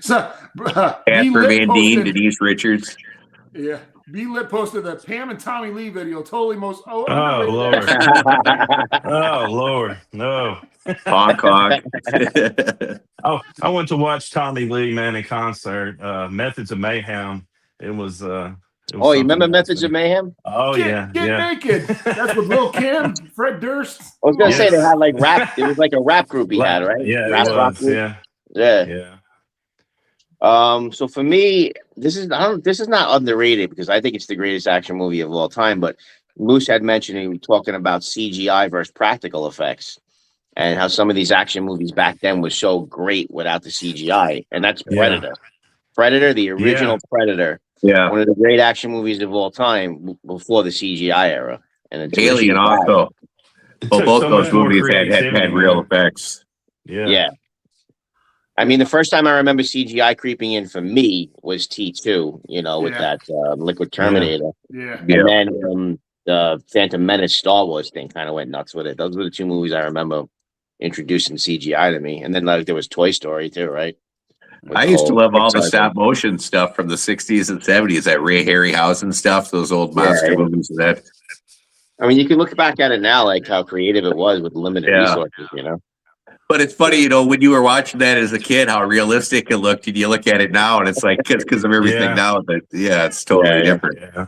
So, Casper Van Dien, Denise Richards. Yeah. B-Lit posted that Pam and Tommy Lee video. Totally most. Oh, Lord. Oh, Lord. No. Honk, honk. I went to watch Tommy Lee, man, in concert. Methods of Mayhem. It was. You remember Methods of Mayhem? Oh, Get naked. That's with Lil Kim, Fred Durst. I was going to say they had like rap. It was like a rap group he had, right? Yeah, rap group. Yeah. So for me, this is not underrated because I think it's the greatest action movie of all time. But Moose had mentioned he was talking about CGI versus practical effects, and how some of these action movies back then was so great without the CGI, and that's Predator. Yeah. Predator, the original Predator. Yeah, one of the great action movies of all time before the CGI era. And Alien also. Well, both those movies had real effects. Yeah. I mean, the first time I remember CGI creeping in for me was T2, you know, with that Liquid Terminator. Yeah. And then the Phantom Menace Star Wars thing kind of went nuts with it. Those were the two movies I remember introducing CGI to me. And then like there was Toy Story too, right? With I the used to whole love all the Pixar stop thing. motion stuff from the 60s and 70s, that Ray Harryhausen stuff, those old monster Yeah. movies and that. I mean, you can look back at it now, like how creative it was with limited Yeah. resources, you know? But it's funny, when you were watching that as a kid, how realistic it looked, and you look at it now, and it's like because of everything Yeah. now. But yeah, it's totally Yeah. different. Yeah.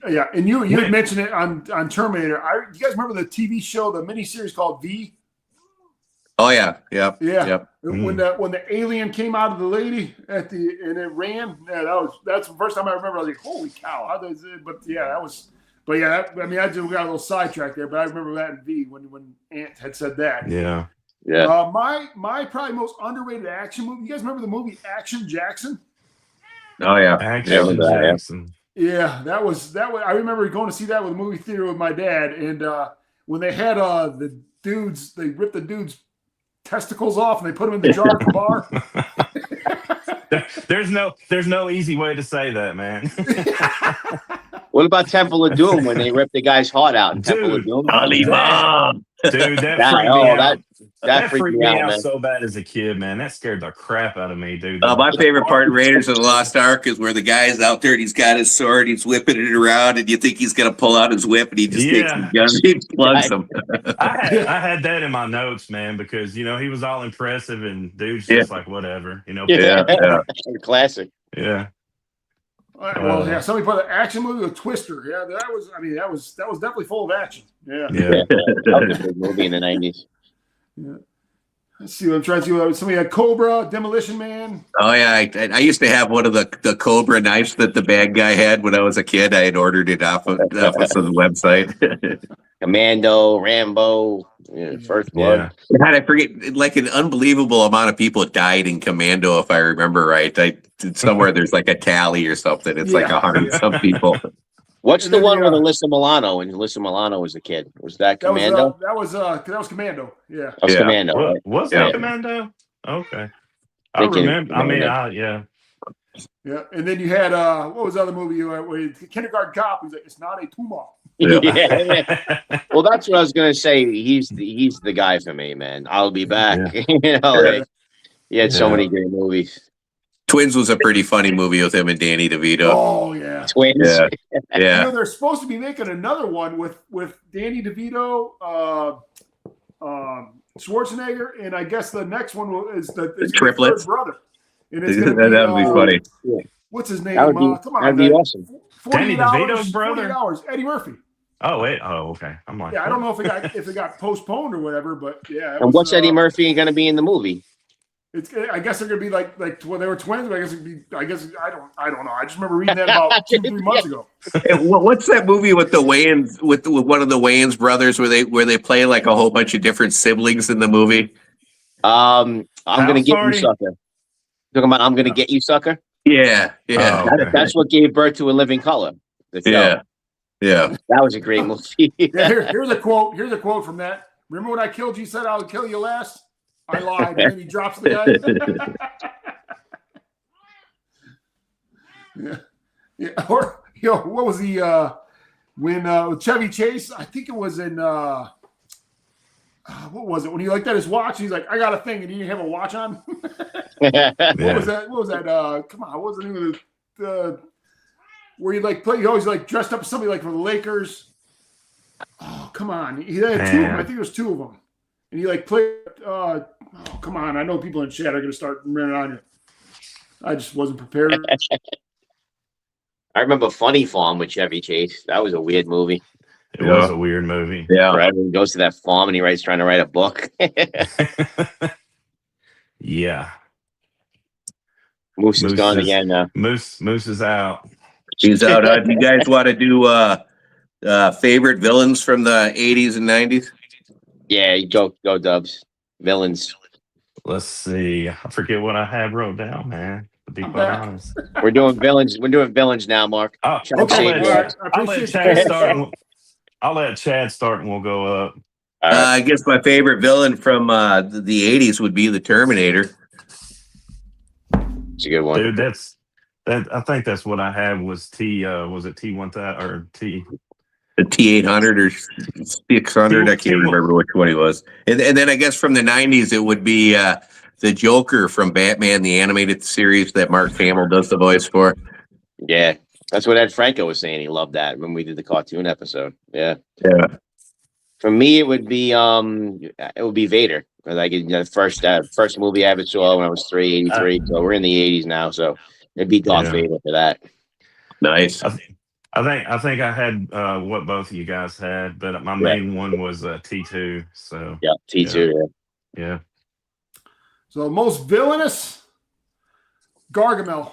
Yeah, and you had mentioned it on Terminator. You guys remember the TV show, the miniseries called V? Oh yeah, yep, Yeah. yep. When the alien came out of the lady and it ran. Yeah, that's the first time I remember. I was like, holy cow! How does it? But yeah, that was. But yeah, I just got a little sidetracked there. But I remember that in V when Ant had said that. Yeah. Yeah. My probably most underrated action movie. You guys remember the movie Action Jackson? Oh yeah. Action Yeah. Jackson. Yeah, that was. I remember going to see that with a movie theater with my dad, and when they had the dudes, they ripped the dudes' testicles off and they put them in the jar at the bar. There's no easy way to say that, man. What about Temple of Doom when they ripped the guy's heart out in Temple of Doom? Alima. Dude, that That- freaked oh, me out. that That freaked me out, man. so bad as a kid, man. That scared the crap out of me, dude. My favorite part in Raiders of the Lost Ark is where the guy's out there and he's got his sword, he's whipping it around, and you think he's gonna pull out his whip, and he just takes Yeah. his gun, he plugs him. I had that in my notes, man, because he was all impressive and dude's just like whatever, Yeah, yeah. Classic. Yeah. Well, yeah, somebody put an action movie with Twister. Yeah, that was definitely full of action. Yeah. Yeah. That was a big movie in the 90s. Yeah. Let's see what I'm trying to see. Somebody had Cobra, Demolition Man. Oh yeah, I used to have one of the Cobra knives that the bad guy had when I was a kid. I had ordered it off of some website. Commando, Rambo, First Blood. Yeah. God, I forget. Like an unbelievable amount of people died in Commando, if I remember right. Somewhere there's like a tally or something. It's like 100 some people. What's And the then one the, with Alyssa Milano when Alyssa Milano was a kid? Was that That Commando? was Commando. Yeah. That was Yeah. Commando. What, Right? was Yeah. that Commando? Okay. I Thinking remember. I mean, Commando. yeah. Yeah. And then you had what was the other movie where Kindergarten Cop? He's like, it's not a tumor. Yeah. Well, that's what I was gonna say. He's the guy for me, man. I'll be back. Like, he had so Yeah. many great movies. Twins was a pretty funny movie with him and Danny DeVito. Oh yeah. Twins. Yeah, You yeah. know, they're supposed to be making another one with Danny DeVito, Schwarzenegger, and I guess the next one is the Triplets. third brother. And it's gonna That would be funny. What's his name? That would be, Come on, that'd be awesome. 48 Danny hours, DeVito's brother? 48 hours. Eddie Murphy. Oh wait. Oh, okay. I'm like, Yeah, I don't know if it got postponed or whatever, but yeah. And what's Eddie Murphy going to be in the movie? I guess they're gonna be like when they were twins. But I guess I don't know. I just remember reading that about 2-3 months ago. Hey, what's that movie with the Wayans with one of the Wayans brothers where they play like a whole bunch of different siblings in the movie? I'm going to get Party? you, sucker. Talking about I'm going to get you, sucker. Yeah, yeah, Oh, okay. That's what gave birth to A Living Color. The show. yeah, yeah. That was a great movie. Yeah, here's a quote. Here's a quote from that. Remember when I killed you? Said I would kill you last. I lied, and then he drops the guy. yeah. Or what was the when Chevy Chase? I think it was in what was it when he looked at his watch? He's like, I got a thing, and he didn't have a watch on. What was that? What was that? Come on, what was the name of the where you like play? He always like dressed up as somebody like for the Lakers. Oh, come on! He had two. I think it was two of them, and he like played. Oh, come on! I know people in chat are going to start running on you. I just wasn't prepared. I remember Funny Farm with Chevy Chase. That was a weird movie. It was a weird movie. Yeah. Right? He goes to that farm and he's trying to write a book. Yeah. Moose is gone again now. Moose is out. He's out. Do you guys want to do favorite villains from the 80s and 90s? Yeah, go Dubs. Villains. Let's see. I forget what I have wrote down, man. To be quite honest. We're doing villains. We're doing villains now, Mark. Oh, Okay, I'll all right. I I'll let appreciate Chad you. start. I'll let Chad start, and we'll go up. All right. I guess my favorite villain from the 80s would be the Terminator. It's a good one. Dude, I think that's what I had was T. Was it T1000 or T? The T800 or 600. I can't remember which one he was. And then I guess from the 90s, it would be the Joker from Batman, the animated series that Mark Hamill does the voice for. Yeah. That's what Ed Franco was saying. He loved that when we did the cartoon episode. Yeah. Yeah. For me, it would be Vader. Like the first movie I ever saw when I was 83. So we're in the 80s now. So it'd be Darth Vader for that. Nice. I think I had what both of you guys had, but my main one was T2. So yeah, T2. Yeah. So most villainous, Gargamel.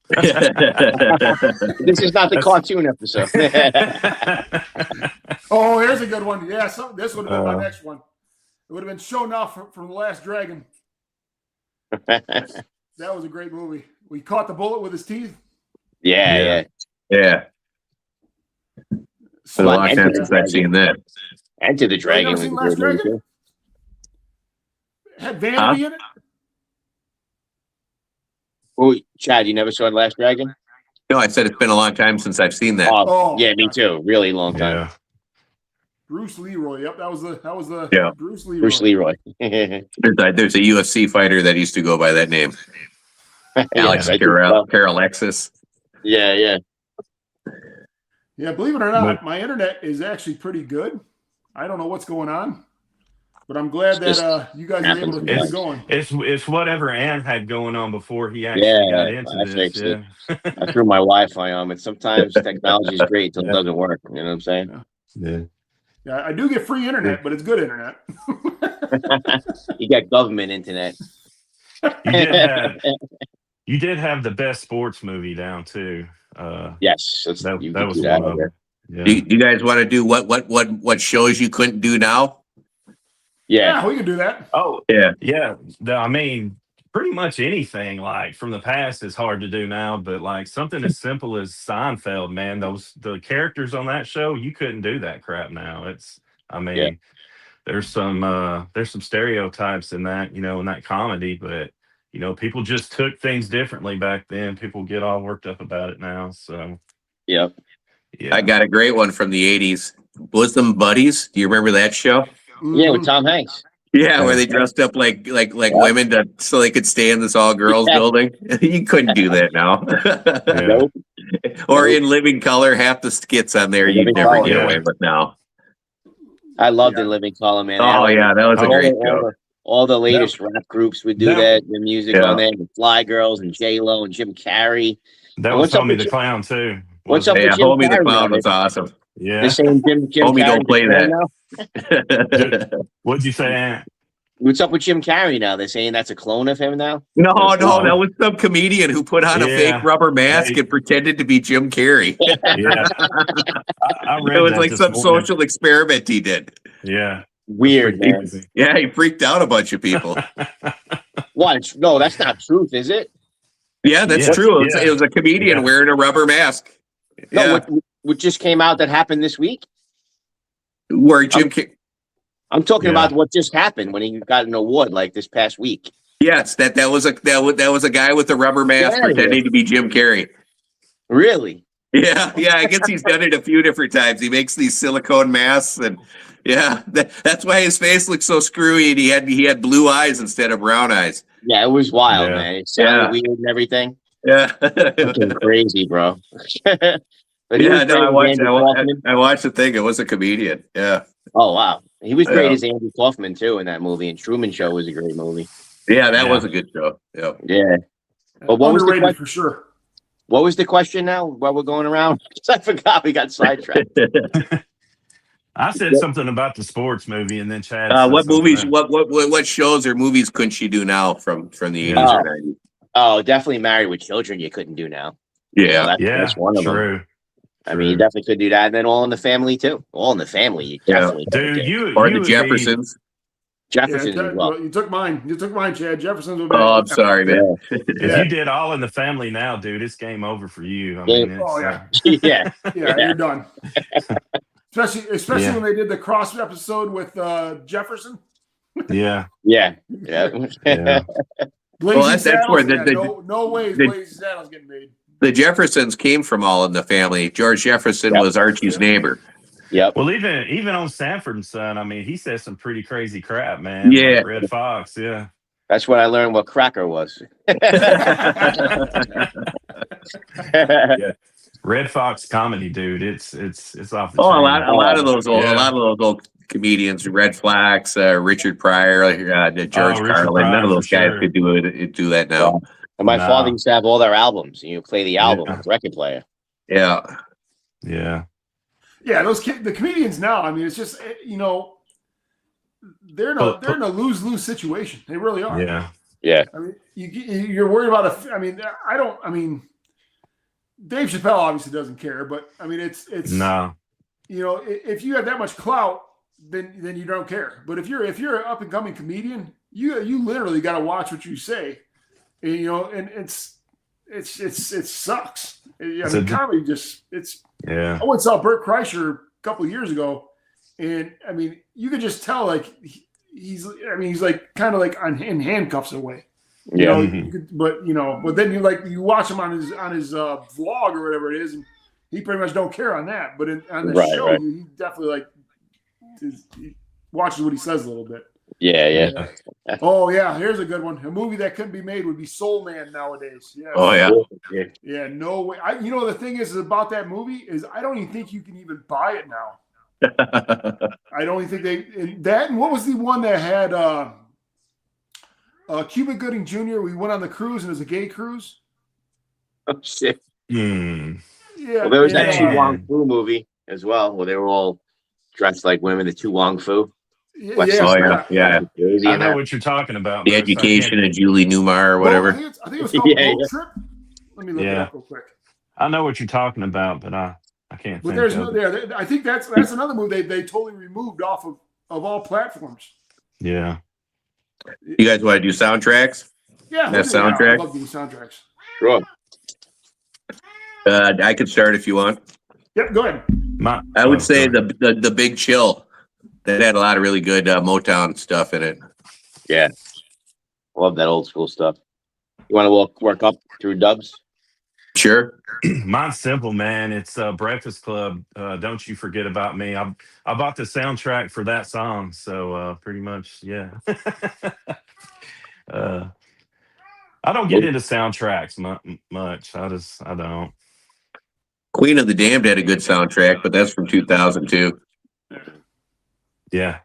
This is not the cartoon episode. Oh, here's a good one. Yeah, this would have been my next one. It would have been shown off from The Last Dragon. That was a great movie. We caught the bullet with his teeth. Yeah. It's a long time since I've seen that. Enter the Dragon. Seen Last Dragon? Had Vanity in it? Oh, Chad, you never saw Last Dragon? No, I said it's been a long time since I've seen that. Oh, yeah, me too. Really long time. Yeah. Bruce Leroy. Yep, that was the Yeah. Bruce Leroy. Bruce Leroy. There's a UFC fighter that used to go by that name. Alex Carolexis. Yeah. Yeah, believe it or not, my internet is actually pretty good. I don't know what's going on, but I'm glad that you guys are able to get it going. It's whatever Ann had going on before he actually got into this. Yeah. I threw my Wi-Fi on, and sometimes technology is great until it doesn't work. You know what I'm saying? Yeah, I do get free internet, but it's good internet. You got government internet. You did have the best sports movie down too. Yes, that was one of them. Yeah. Do you guys want to do what shows you couldn't do now? Yeah, we can do that. Oh, yeah. I mean, pretty much anything like from the past is hard to do now, but like something as simple as Seinfeld, man, the characters on that show, you couldn't do that crap now. There's some stereotypes in that, in that comedy, but people just took things differently back then. People get all worked up about it now. So yeah. I got a great one from the 80s. Bosom Buddies. Do you remember that show? Yeah, with Tom Hanks. Yeah, where they dressed up like women so they could stay in this all girls building. You couldn't do that now. Nope. Or in Living Color, half the skits on there you'd never get away with now. I loved In Living Color, man. Oh yeah, that was a great show. All the latest rap groups would do that. The music on there, the Fly Girls and J-Lo and Jim Carrey. That was Homie the Clown too. What's up with Jim Homie Carrey the Clown was awesome. Yeah. They're saying Jim Homie Carrey don't play that. What'd you say, Aunt? What's up with Jim Carrey now? They're saying that's a clone of him now? No, that was some comedian who put on a fake rubber mask and pretended to be Jim Carrey. I read it was like some social experiment he did. Yeah. Weird, man. Yeah, he freaked out a bunch of people. What? No, that's not truth, is it? Yeah, that's true. It was a comedian wearing a rubber mask. No, what just came out that happened this week? Where Jim Carrey. I'm talking about what just happened when he got an award like this past week. Yes, that was a guy with a rubber mask pretending to be Jim Carrey. Really? Yeah. I guess he's done it a few different times. He makes these silicone masks, and that's why his face looks so screwy. And he had blue eyes instead of brown eyes. Yeah, it was wild, man. It sounded weird and everything. Yeah, fucking crazy, bro. But I watched the thing. It was a comedian. Yeah. Oh wow, he was great as Andy Kaufman too in that movie. And Truman Show was a great movie. Yeah, that was a good show. Yeah. Yeah. But what was the question? For sure. What was the question now? While we're going around, I forgot. We got sidetracked. I said something about the sports movie, and then Chad. What movies? What shows or movies couldn't you do now from the 80s or 90s? Oh, definitely Married with Children. You couldn't do now. Yeah, that's one of them. I mean, you definitely could do that, and then All in the Family too. All in the Family, you definitely. Dude, or the Jeffersons. Jeffersons as well. You took mine. Chad. Jeffersons. I'm sorry, man. If you did All in the Family now, dude, it's game over for you. I mean, yeah, you're done. Especially when they did the cross episode with Jefferson. Yeah. Well, that's where no way Blazing Saddles getting made. The Jeffersons came from All in the Family. George Jefferson was Archie's neighbor. Yep. Well, even on Sanford and Son, I mean, he says some pretty crazy crap, man. Yeah. Like Red Fox, yeah. That's when I learned what cracker was. Yeah. Red Fox comedy, dude. It's off the Oh, chain. a lot of those old, Yeah. a lot of those old comedians, Red Flax, Richard Pryor, George Richard Carlin. Pryor, None of those for guys sure. could do that now. And my No. father used to have all their albums, and you play the album Yeah. with the record player. Yeah. Yeah. Yeah, the comedians now. I mean, it's just they're in a lose-lose situation. They really are. Yeah. Yeah. I mean, you're worried about I mean, Dave Chappelle obviously doesn't care, but I mean, it's No. if you have that much clout, then you don't care. But if you're an up and coming comedian, you literally got to watch what you say, and it sucks. I mean, comedy Yeah. I went and saw Bert Kreischer a couple of years ago, and I mean, you could just tell like he's like kind of like in handcuffs in a way. Yeah. But then you watch him on his vlog or whatever it is, and he pretty much don't care on that. But on the show, he definitely he watches what he says a little bit. Yeah. Oh yeah, here's a good one. A movie that couldn't be made would be Soul Man nowadays. Yeah. Oh yeah. Yeah, no way. The thing is about that movie is I don't even think you can even buy it now. I don't even think and what was the one that had Cuba Gooding Jr. We went on the cruise and it was a gay cruise. Oh shit. Hmm. Yeah. Well, there was that Yeah. Tu Wong Fu movie as well, where they were all dressed like women. The Tu Wong Fu. Yeah. I know what you're talking about. The but I Education can't- of Julie Newmar or whatever. I think it was called Road Trip. Let me look it up real quick. I know what you're talking about, but I can't. But think there's of no it. there. I think that's another movie they totally removed off of all platforms. Yeah. You guys want to do soundtracks? Yeah, That I soundtrack? love doing soundtracks. Sure. I could start if you want. Yep, go ahead. I would say go ahead. the Big Chill. That had a lot of really good Motown stuff in it. Yeah. Love that old school stuff. You want to work up through dubs? Sure. Mine's simple, man. It's Breakfast Club. Don't you forget about me. I bought the soundtrack for that song, so pretty much, yeah. I don't get into soundtracks much. I don't. Queen of the Damned had a good soundtrack, but that's from 2002. Yeah.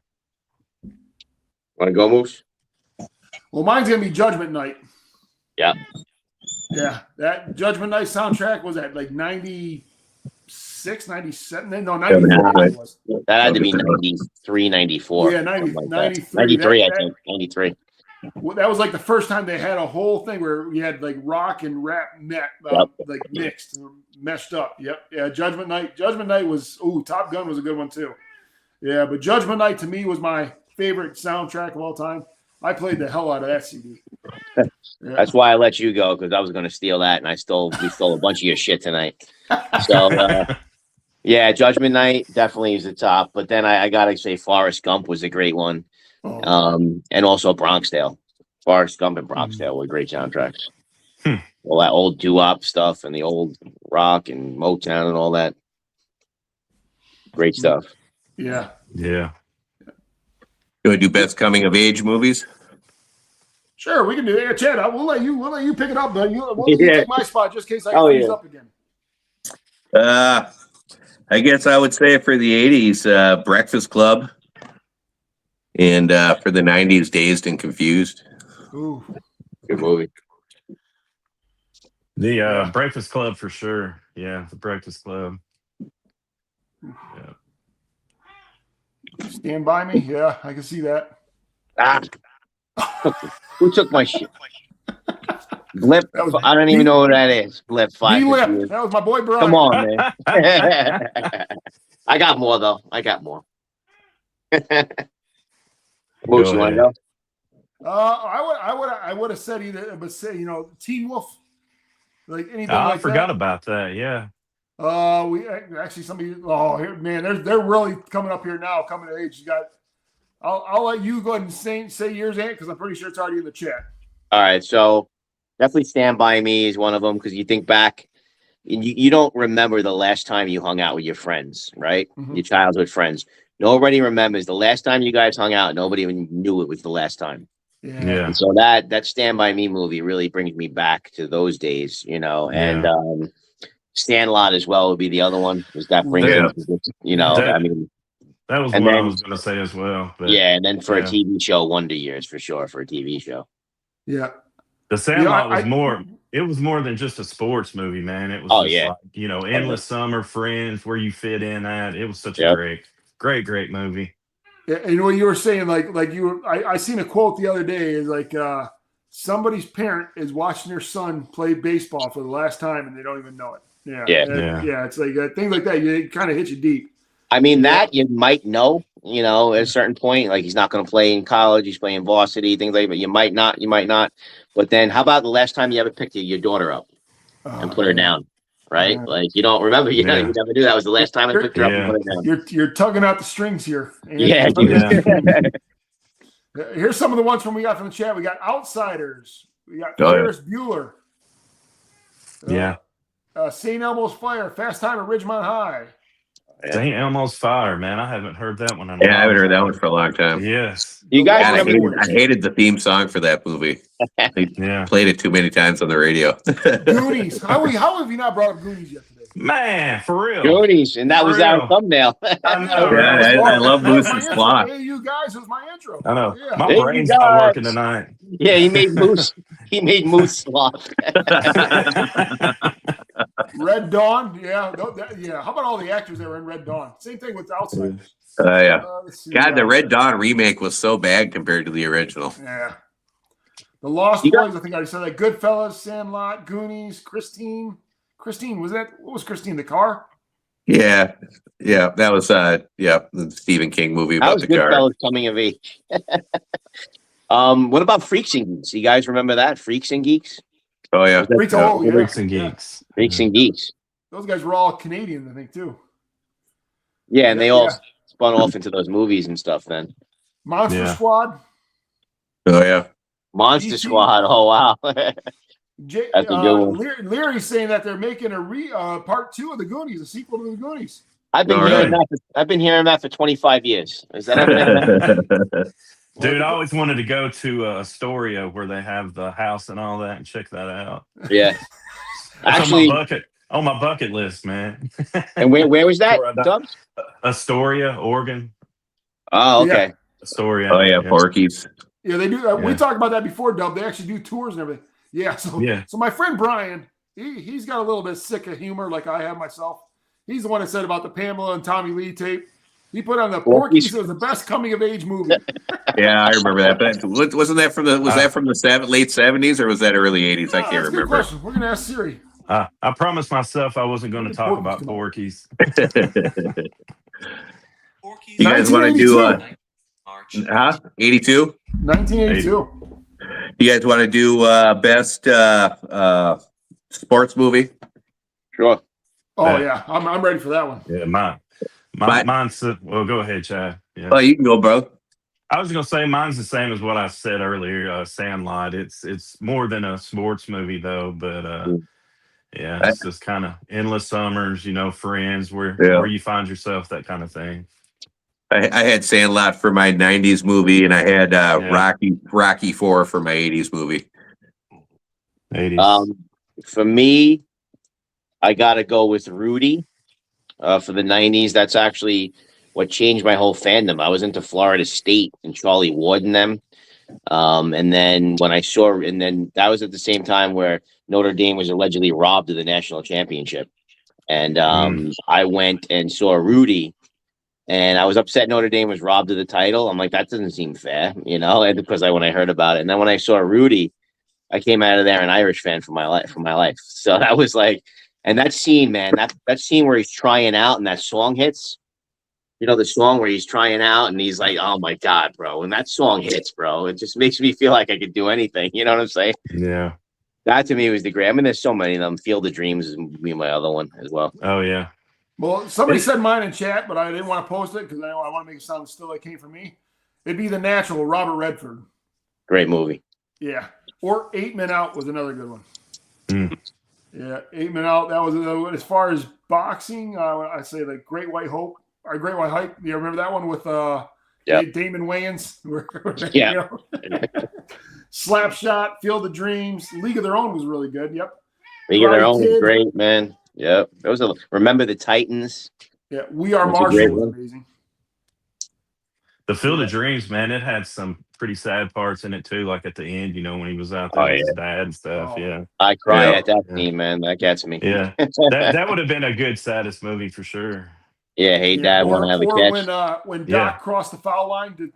Want to go, Moose? Well, mine's gonna be Judgment Night. Yeah. Yeah, that Judgment Night soundtrack was at like 96, 97. No, 94 it was. That had to be 93, 94. Yeah, something like that. 93. 93, I think. 93. Well, that was like the first time they had a whole thing where we had like rock and rap like mixed, meshed up. Yep. Yeah. Judgment Night. Judgment Night was Top Gun was a good one too. Yeah, but Judgment Night to me was my favorite soundtrack of all time. I played the hell out of that CD. Yeah. That's why I let you go, because I was going to steal that, and we stole a bunch of your shit tonight. So, yeah, Judgment Night definitely is the top. But then I got to say Forrest Gump was a great one. And also Bronxdale. Forrest Gump and Bronxdale were great soundtracks. All that old doo-wop stuff and the old rock and Motown and all that. Great stuff. Yeah. Yeah. You want to do best coming of age movies? Sure, we can do it. Yeah, Chad, we'll let you pick it up, but we'll let you take my spot just in case I freeze up again. I guess I would say for the 80s, Breakfast Club. And for the 90s, Dazed and Confused. Ooh. Good movie. The Breakfast Club for sure. Yeah, the Breakfast Club. Yeah. Stand By Me. Yeah, I can see that. Who took my shit? Blip. I don't even know what that is. Blip 5. Blip. That was my boy Brian. Come on, man. I got more though. Moose, you want to go? I would have said either, but say Teen Wolf, like anything. I forgot about that. Yeah. We actually somebody. Oh, here, man, they're really coming up here now, coming of age. You got. I'll let you go ahead and say yours, Ant, because I'm pretty sure it's already in the chat. All right, so definitely Stand By Me is one of them, because you think back you don't remember the last time you hung out with your friends, right? Mhm. Your childhood friends. Nobody remembers the last time you guys hung out. Nobody even knew it was the last time. Yeah. Yeah. And so that Stand By Me movie really brings me back to those days, you know. And Sandlot as well would be the other one. Does that bring Yeah. you know? That- I mean, That was and what I then was going to say as well. But yeah, and then for a yeah. TV show, Wonder Years for sure for a TV show. Yeah. The Sandlot I- was more. It was more than just a sports movie, man. It was Oh, just yeah. like, you know, endless summer, Friends, where you fit in at. It was such Yep. a great movie. Yeah, and what you were saying, I seen a quote the other day is like somebody's parent is watching their son play baseball for the last time and they don't even know it. Yeah, Yeah. It's like things like that. It kind of hits you deep. I mean, that you might know, you know, at a certain point, like he's not going to play in college, he's playing varsity, things like that. You might not. But then, how about the last time you ever picked your daughter up and put her down? Right? Yeah. Like you don't remember, you Yeah. never knew that was the last time I picked her up and Yeah. put her down. You're tugging out the strings here. Andy. Yeah, dude. Here's some of the ones we got from the chat. We got Outsiders. We got Oh, yeah. Ferris Bueller. Yeah. St. Elmo's Fire. Fast Time at Ridgemont High. St. Elmo's Fire, man. I haven't heard that one. Yeah, I haven't heard that one for a long time. Yes. You guys God, remember? I hated the theme song for that movie. They Yeah. played it too many times on the radio. Goonies. How have you not brought up Goonies yet today? Man, for real. Goonies, and that was our Real. thumbnail. I know. Yeah, I love That was Moose's my intro. plot. Hey, you guys, was my intro. I know. Yeah. My Hey, you brain's not guys. working tonight. Yeah, he made Moose. He made Moose sloth. Red Dawn. Yeah. How about all the actors that were in Red Dawn? Same thing with Outsiders. Yeah. Let's see. God, the Red Dawn remake was so bad compared to the original. Yeah. The Lost You got- Boys, I think I already said that. Goodfellas, Sandlot, Goonies, Christine. Christine, what was Christine? The car? Yeah. Yeah. That was the Stephen King movie That about was the car. Goodfellas coming of age. What about Freaks and Geeks? You guys remember that? Freaks and Geeks? Oh yeah. Freaks, oh, yeah. Freaks and Yeah. Geeks. Freaks and Geeks. Those guys were all Canadian, I think, too. Yeah, and they all Yeah. spun off into those movies and stuff then. Monster Yeah. Squad. Oh yeah. Monster DC. Squad. Oh, wow. That's a good one. Leary's saying that they're making a part 2 of the Goonies, a sequel to the Goonies. I've been All hearing right. that. I've been hearing that for 25 years. Is that ever? Dude, I always wanted to go to Astoria where they have the house and all that and check that out. Yeah. It's Actually, on my bucket list, man. and where was that, Where I- Dubs? Astoria, Oregon. Oh, okay. Astoria. Oh yeah, Porky's. Yeah, they do. We Yeah. talked about that before, Dub. They actually do tours and everything. Yeah. So my friend Brian, he's got a little bit sick of humor like I have myself. He's the one that said about the Pamela and Tommy Lee tape. He put on the Porky's. It was the best coming of age movie. Yeah, I remember that. But wasn't that from the late 70s or was that early 80s? I That's can't a good remember. question. We're gonna ask Siri. I promised myself I wasn't going to talk about Porky's. Porkies. You guys want to do 82? 1982. You guys want to do best sports movie? Sure. Oh yeah, I'm ready for that one. Yeah, mine's well, go ahead, Chad. Yeah. Oh, you can go, bro. I was gonna say mine's the same as what I said earlier. Sandlot. It's more than a sports movie though, but yeah, it's just kind of endless summers, Friends, where you find yourself, that kind of thing. I had Sandlot for my 90s movie, and I had Rocky 4 for my 80s movie. 80s. For me, I gotta go with Rudy for the 90s. That's actually what changed my whole fandom. I was into Florida State and Charlie Ward and them. And then that was at the same time where Notre Dame was allegedly robbed of the national championship. And I went and saw Rudy, and I was upset Notre Dame was robbed of the title. I'm like, that doesn't seem fair, because when I heard about it. And then when I saw Rudy, I came out of there an Irish fan for my life. So that was like, and that scene, man, that scene where he's trying out and that song hits, the song where he's trying out and he's like, oh my God, bro. When that song hits, bro, it just makes me feel like I could do anything. You know what I'm saying? Yeah. That to me was the great. I mean, there's so many of them. Field of Dreams is be my other one as well. Oh yeah. Well, somebody said mine in chat, but I didn't want to post it because I want to make it sound still like it came from me. It'd be The Natural, Robert Redford. Great movie. Yeah. Or 8 Men Out was another good one. Yeah, 8 Men Out. That was as far as boxing. I say the Great White Hope or Great White Hype. You remember that one with Damon Wayans? Yeah. Slapshot, Field of Dreams, League of Their Own was really good. Yep. League of Their Own was Kid. great, man. Yep. Remember the Titans? Yeah, We Are That's a Marshall great was one. amazing. The Field of Dreams, man, it had some pretty sad parts in it too, like at the end, when he was out there with his dad and stuff. Oh. Yeah. I cry Yeah. at that scene, man. That gets me. Yeah. That would have been a good saddest movie for sure. Yeah, hey, Dad, want to have a catch? When Doc crossed the foul line to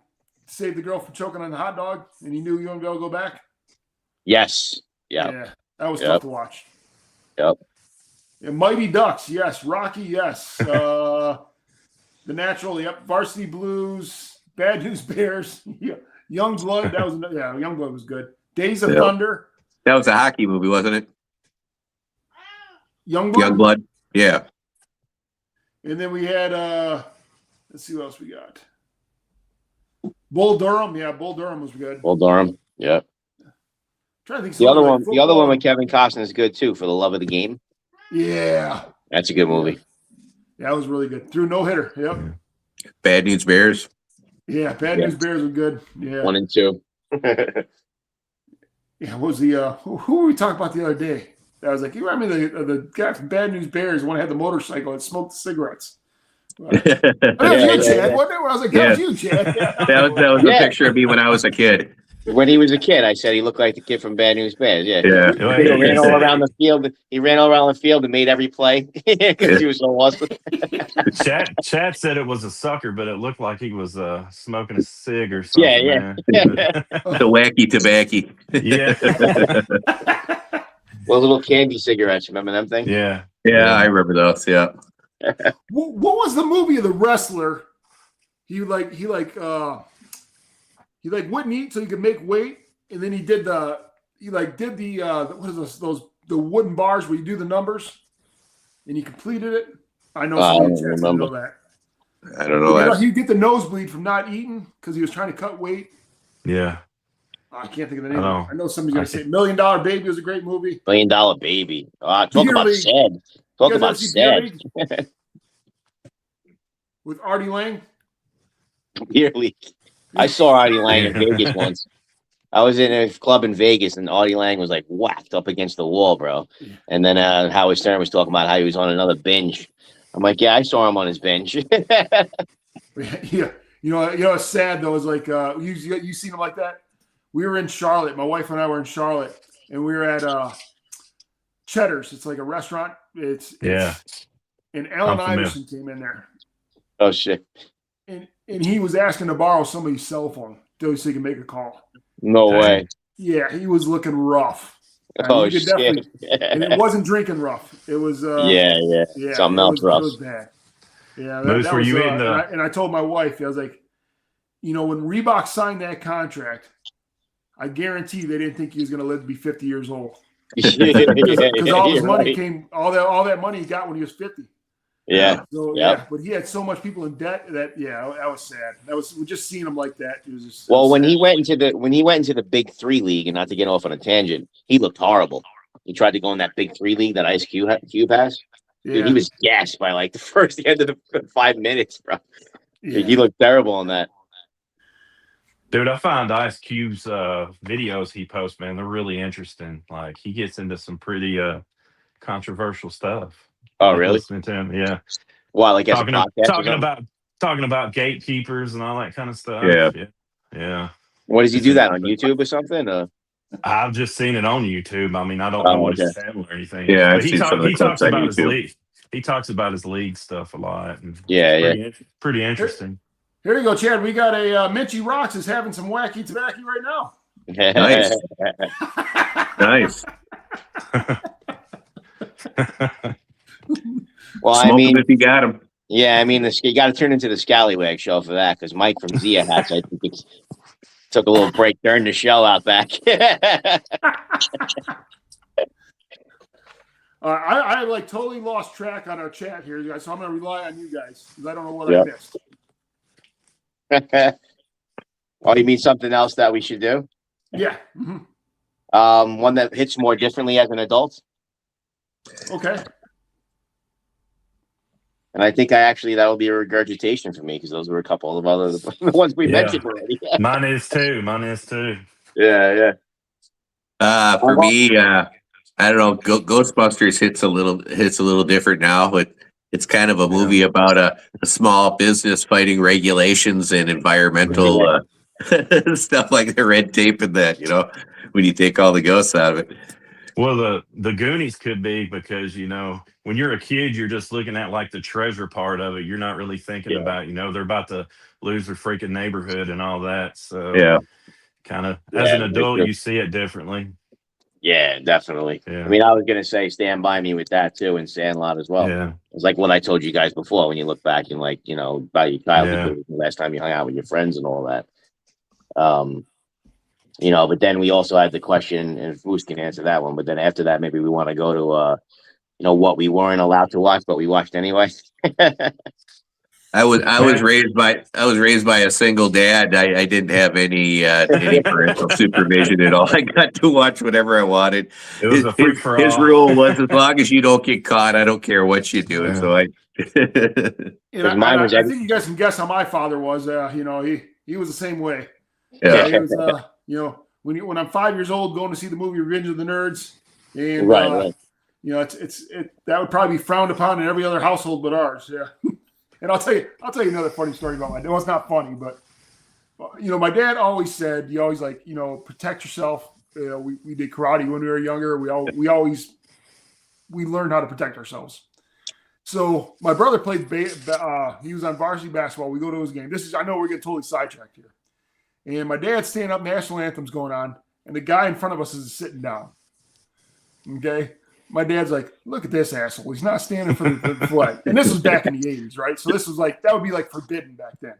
save the girl from choking on the hot dog, and he knew he wasn't going to go back. Yes. Yeah, that was tough to watch. Yep. Yeah, Mighty Ducks, yes. Rocky, yes. The Natural, yep. Varsity Blues, Bad News Bears, Young Blood. That was Young Blood was good. Days of Thunder. That was a hockey movie, wasn't it? Young Blood. Young Blood. Yeah. And then we had let's see what else we got. Bull Durham, Bull Durham was good. Bull Durham, yeah. Trying to think The other one with Kevin Costner is good too, For the Love of the Game. Yeah. That's a good movie. That was really good. Threw no hitter. Yep. Bad News Bears. Yeah, Bad News Bears were good. Yeah. 1 and 2. Yeah, what was the who were we talking about the other day? I was like, you remember the guy from Bad News Bears, the one that had the motorcycle and smoked cigarettes. That was you, Chad. Wasn't it? I was like, that was you, Chad. That was a picture of me when I was a kid. When he was a kid, I said he looked like the kid from Bad News Bears. Yeah. Yeah. He ran all around the field. He ran all around the field and made every play because he was so awesome. Chad said it was a sucker, but it looked like he was smoking a cig or something. Yeah. The wacky tobacco. Yeah. Well, little candy cigarettes. Remember them things? Yeah. Yeah, I remember those. Yeah. What was the movie of the wrestler? He wouldn't eat so he could make weight, and then he did the what is those the wooden bars where you do the numbers, and he completed it. I know I some don't of you remember. know that. I don't know that. He'd get the nosebleed from not eating because he was trying to cut weight. Yeah. I can't think of the name. Oh. I know somebody's gonna say $1 Million Baby was a great movie. $1 Million Baby. Talk Beer about League. sad. Talk You guys about ever see Beer sad. League? With Artie Lang. Beer League. I saw Artie Lang in Vegas once. I was in a club in Vegas, and Artie Lang was like whacked up against the wall, bro. And then Howard Stern was talking about how he was on another binge. I'm like, yeah, I saw him on his binge. Yeah, you know what's sad though is like you seen him like that. We were in Charlotte. My wife and I were in Charlotte, and we were at Cheddar's. It's like a restaurant. It's and Allen Iverson came in there. Oh shit! And he was asking to borrow somebody's cell phone so he could make a call. No way. Yeah, he was looking rough. Oh you could shit! And it wasn't drinking rough. It was yeah. Something else rough. It was bad. Yeah, Moose, that were was, you in and I told my wife, I was like, when Reebok signed that contract, I guarantee they didn't think he was going to live to be 50 years old. Because all his money came, all that money he got when he was 50. Yeah. So, but he had so much people in debt that was sad. We just seeing him like that. It was just when sad. he went into the Big 3 league, and not to get off on a tangent, he looked horrible. He tried to go in that Big 3 league that Ice Cube has. Yeah. Dude, he was gassed by like the end of the 5 minutes, bro. Yeah. He looked terrible on that. Dude, I find Ice Cube's videos he posts, man, they're really interesting. Like he gets into some pretty controversial stuff. Oh, really? Listening to him, yeah. Well, like talking about gatekeepers and all that kind of stuff. Yeah. What does he do that on YouTube or something? I've just seen it on YouTube. I mean, I don't know what his channel or anything. Yeah, but he talks about his YouTube. league. He talks about his league stuff a lot. And pretty interesting. Here you go, Chad. We got a Minchie Rocks is having some wacky tobacco right now. Nice. Nice. Well, Smoke him if you got him. Yeah, I mean, you got to turn into the Scallywag show for that because Mike from Zia Hats, I think, took a little break during the show out back. I like totally lost track on our chat here, guys. So I'm going to rely on you guys because I don't know what I missed. Oh, you mean something else that we should do? Yeah. Mm-hmm. One that hits more differently as an adult. Okay. And I think that will be a regurgitation for me because those were a couple of other the ones we mentioned already. Mine is too. Mine is too. Yeah. For me, I don't know. Ghostbusters hits a little different now, but it's kind of a movie about a small business fighting regulations and environmental stuff like the red tape and that. When you take all the ghosts out of it. Well, the Goonies could be because when you're a kid, you're just looking at like the treasure part of it. You're not really thinking about they're about to lose their freaking neighborhood and all that. So kind of as an adult, you see it differently. Yeah, definitely. Yeah. I mean, I was gonna say Stand By Me with that too, and Sandlot as well. Yeah. It's like what I told you guys before when you look back and about your childhood, the last time you hung out with your friends and all that. But then we also had the question, and Foos can answer that one. But then after that, maybe we want to go to what we weren't allowed to watch, but we watched anyway. I was raised by a single dad. I didn't have any parental supervision at all. I got to watch whatever I wanted. It was a free for all. His rule was as long as you don't get caught, I don't care what you do. So I think you guys can guess how my father was. He was the same way. Yeah. He was, when I'm 5 years old, going to see the movie Revenge of the Nerds, and right. That would probably be frowned upon in every other household but ours. Yeah. And I'll tell you another funny story about my dad. Well, it's not funny, but my dad always said, you always protect yourself. We did karate when we were younger. We learned how to protect ourselves. So my brother played. He was on varsity basketball. We go to his game. I know we're getting totally sidetracked here. And my dad's standing up, national anthem's going on, and the guy in front of us is sitting down. Okay. My dad's like, look at this asshole. He's not standing for the flag. And this was back in the 80s, right? So this was that would be forbidden back then.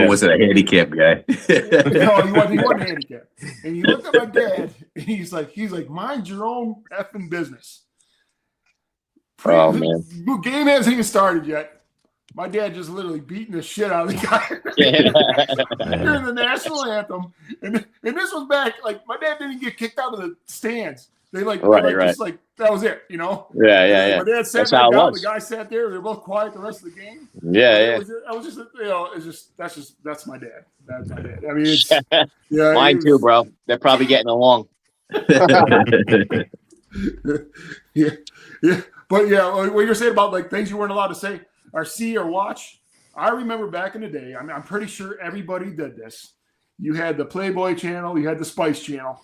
Was a handicapped guy. No, he wasn't handicapped. And he looked at my dad, and he's like, mind your own effing business. Oh, man. The game hasn't even started yet. My dad just literally beating the shit out of the guy during the national anthem. And this was back, my dad didn't get kicked out of the stands. They just that was it, Yeah. My dad sat back down, the guy sat there, they were both quiet the rest of the game. Yeah. That's my dad. That's my dad. I mean, it's mine too, bro. They're probably getting along. Yeah. But what you're saying about things you weren't allowed to say or see or watch, I remember back in the day, I'm pretty sure everybody did this. You had the Playboy channel, you had the Spice channel,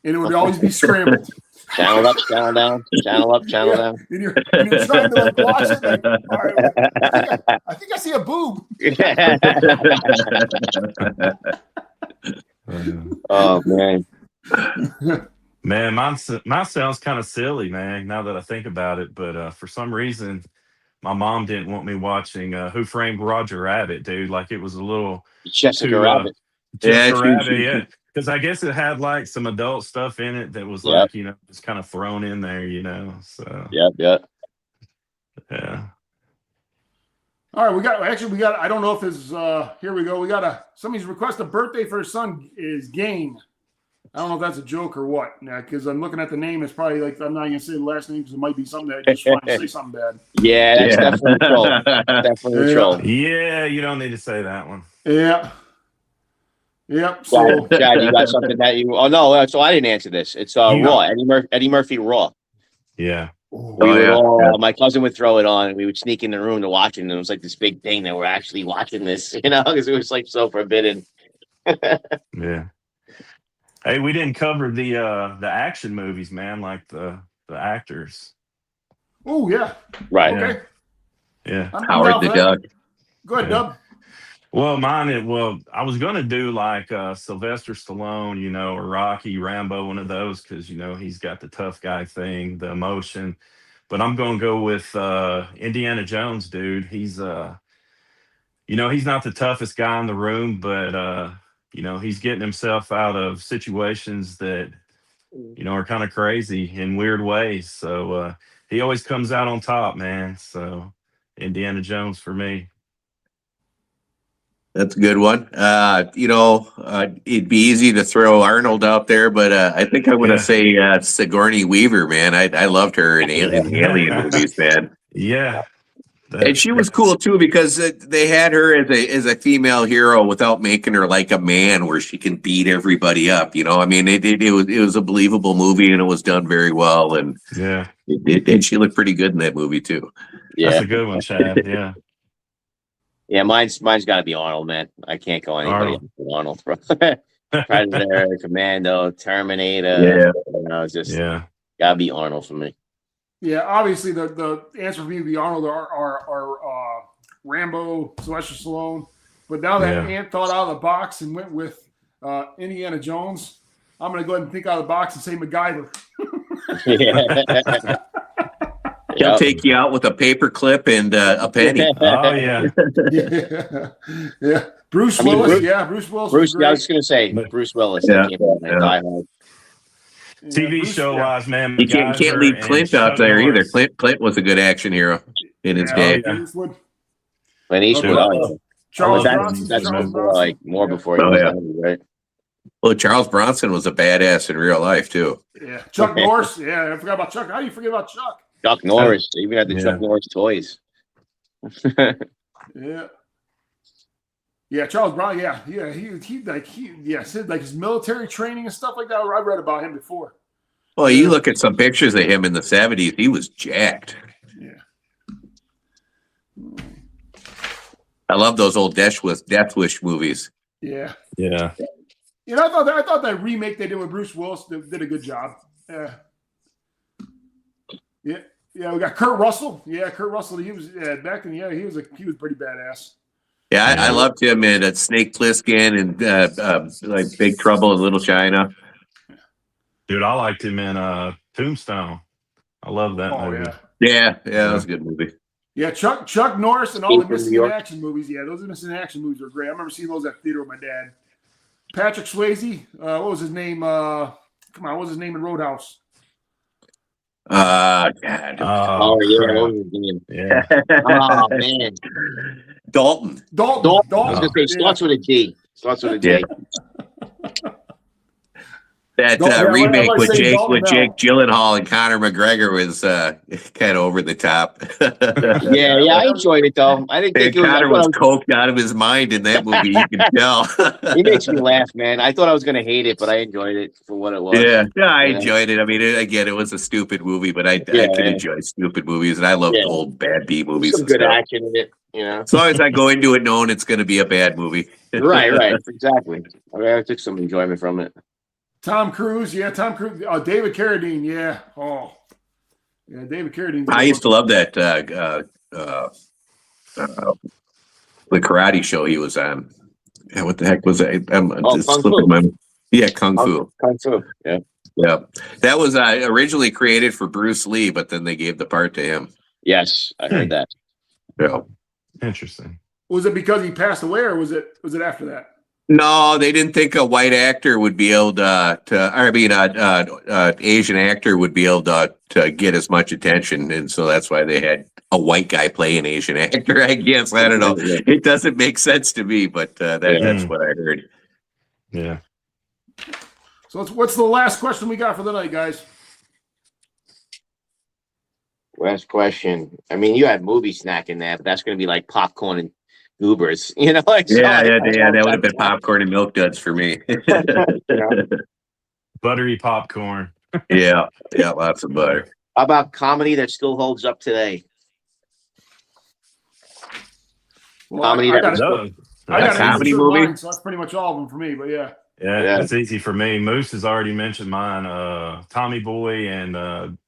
and it would always be scrambled. Channel up, channel down, channel up, channel down. And you're trying to watch it. All right, I think I see a boob. Oh, man. Man, mine sounds kind of silly, man, now that I think about it. But for some reason, my mom didn't want me watching Who Framed Roger Rabbit, dude. It was a little Jessica Rabbit. Yeah. Because I guess it had some adult stuff in it that was just kind of thrown in there, So Yep. Yeah. All right, we got. I don't know if it's here we go. We got somebody's request a birthday for his son is Gain. I don't know if that's a joke or what. Now, because I'm looking at the name, it's probably I'm not gonna say the last name because it might be something that just trying to say something bad. Yeah, that's definitely a troll. Definitely a troll. Yeah, you don't need to say that one. Yeah. Yep. So, Chad, you got something that you? Oh no, so I didn't answer this. It's Raw. Eddie Murphy Raw. Yeah. My cousin would throw it on, and we would sneak in the room to watch it. And it was this big thing that we're actually watching this, because it was so forbidden. Yeah. Hey, we didn't cover the action movies, man, the actors. Oh yeah. Right. Okay. Yeah. Howard the Duck. Go ahead, Dub. Well, I was gonna do Sylvester Stallone, or Rocky, Rambo, one of those, because he's got the tough guy thing, the emotion. But I'm gonna go with Indiana Jones, dude. He's he's not the toughest guy in the room, but he's getting himself out of situations that are kind of crazy in weird ways. So he always comes out on top, man. So Indiana Jones for me. That's a good one. It'd be easy to throw Arnold out there, but I think I'm going to say Sigourney Weaver, man. I loved her in Alien movies, man. Yeah. And she was cool too because they had her as a female hero without making her like a man, where she can beat everybody up. I mean, it was a believable movie, and it was done very well. And yeah, and she looked pretty good in that movie too. Yeah, that's a good one, Chad. Yeah. Yeah, mine's got to be Arnold, man. I can't go anybody else with Arnold. Predator, Commando, Terminator. Yeah, It's just gotta be Arnold for me. Yeah, obviously the answer for me would be Arnold or Rambo, Sylvester Stallone. But now that Ant thought out of the box and went with Indiana Jones, I'm going to go ahead and think out of the box and say MacGyver. He'll take you out with a paper clip and a penny. Oh yeah. Yeah. Bruce Willis. Bruce Willis. I was going to say Bruce Willis. Yeah. TV show wise, man. You can't leave Clint out there either. Clint was a good action hero in his day. Clint Eastwood. Charles Bronson. That's like more before he was right? Well, Charles Bronson was a badass in real life too. Yeah. Chuck Norris. Yeah, I forgot about Chuck. How do you forget about Chuck? Chuck Norris. Even had the Chuck Norris toys. Yeah, Charles Brown. Yeah. He said like his military training and stuff like that. I read about him before. Well, you look at some pictures of him in the 70s. He was jacked. Yeah. I love those old Death Wish movies. Yeah. Yeah. I thought that remake they did with Bruce Willis did a good job. Yeah. Yeah, we got Kurt Russell. Yeah, Kurt Russell. He was back then. Yeah, he was pretty badass. Yeah, I loved him in Snake Plissken and like Big Trouble in Little China. Dude, I liked him in Tombstone. I love that movie. Yeah, that was a good movie. Yeah, Chuck Norris and all the missing in action movies. Yeah, those missing in action movies are great. I remember seeing those at the theater with my dad. Patrick Swayze. What was his name? What was his name in Roadhouse? God. What was his name? Yeah. Oh man. Dalton. I was gonna say starts with a D. That remake with Jake Gyllenhaal and Conor McGregor was kind of over the top. yeah, I enjoyed it though. I didn't think Conor was coked out of his mind in that movie. You can tell. He makes me laugh, man. I thought I was gonna hate it, but I enjoyed it for what it was. Yeah, I enjoyed it. I mean, again, it was a stupid movie, but I can enjoy stupid movies, and I love old bad B movies. Some good action in it, As long as I go into it knowing it's going to be a bad movie. Right, exactly. I took some enjoyment from it. Tom Cruise, Tom Cruise. David Carradine, David Carradine. I used to love that the karate show he was on. Yeah, what the heck was that? Kung Fu. Kung Fu. Yeah. That was originally created for Bruce Lee, but then they gave the part to him. Yes, I heard that. Yeah. Interesting. Was it because he passed away, or was it after that? No, they didn't think a white actor would be able Asian actor would be able to get as much attention, and so that's why they had a white guy play an Asian actor. I guess I don't know. It doesn't make sense to me, but that's what I heard. Yeah. So what's the last question we got for the night, guys? Last question. I mean, you had movie snack in there, but that's going to be like popcorn and goobers, like that would have been popcorn and milk duds for me. Buttery popcorn. yeah, lots of butter. How about comedy that still holds up today? Well, comedy I got a comedy movie. So that's pretty much all of them for me. But yeah, it's easy for me. Moose has already mentioned mine. Tommy Boy and Dumb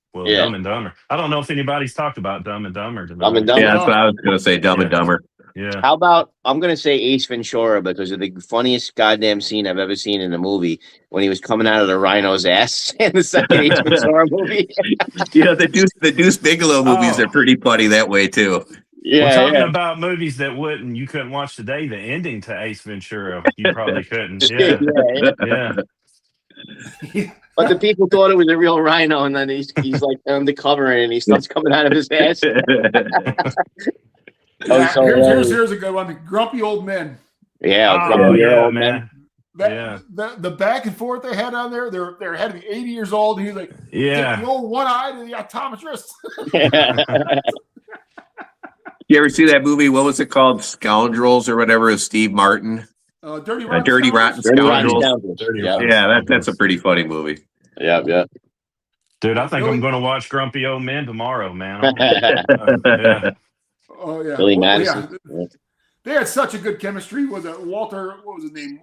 and Dumber. I don't know if anybody's talked about Dumb and Dumber tonight. Dumb and Dumber. Yeah, that's what I was going to say. Dumb and Dumber. Yeah. How about I'm gonna say Ace Ventura because of the funniest goddamn scene I've ever seen in a movie when he was coming out of the rhino's ass in the second Ace Ventura movie. The Deuce Bigelow movies are pretty funny that way too. We're talking about movies that you couldn't watch today. The ending to Ace Ventura, you probably couldn't. Yeah. But the people thought it was a real rhino, and then he's like undercover and he starts coming out of his ass. Here's a good one. The Grumpy Old Men. Yeah, Oh, yeah, yeah, old man. That, Yeah. the back and forth they had on there, they're had to be 80 years old. And he was like, Yeah. "Get the old one-eyed to the optometrist." You ever see that movie? What was it called? Scoundrels or whatever? With Steve Martin. Dirty Rotten Dirty Scoundrels? Rotten Dirty Rotten Scoundrels. Scoundrels. Dirty Yeah, Rotten Yeah, that's Scoundrels. a pretty funny movie. yeah. Dude, I think Billy- I'm going to watch Grumpy Old Men tomorrow, man. Yeah. Oh yeah, Billy Well, Madison. yeah. They had such a good chemistry. Was it Walter? What was his name?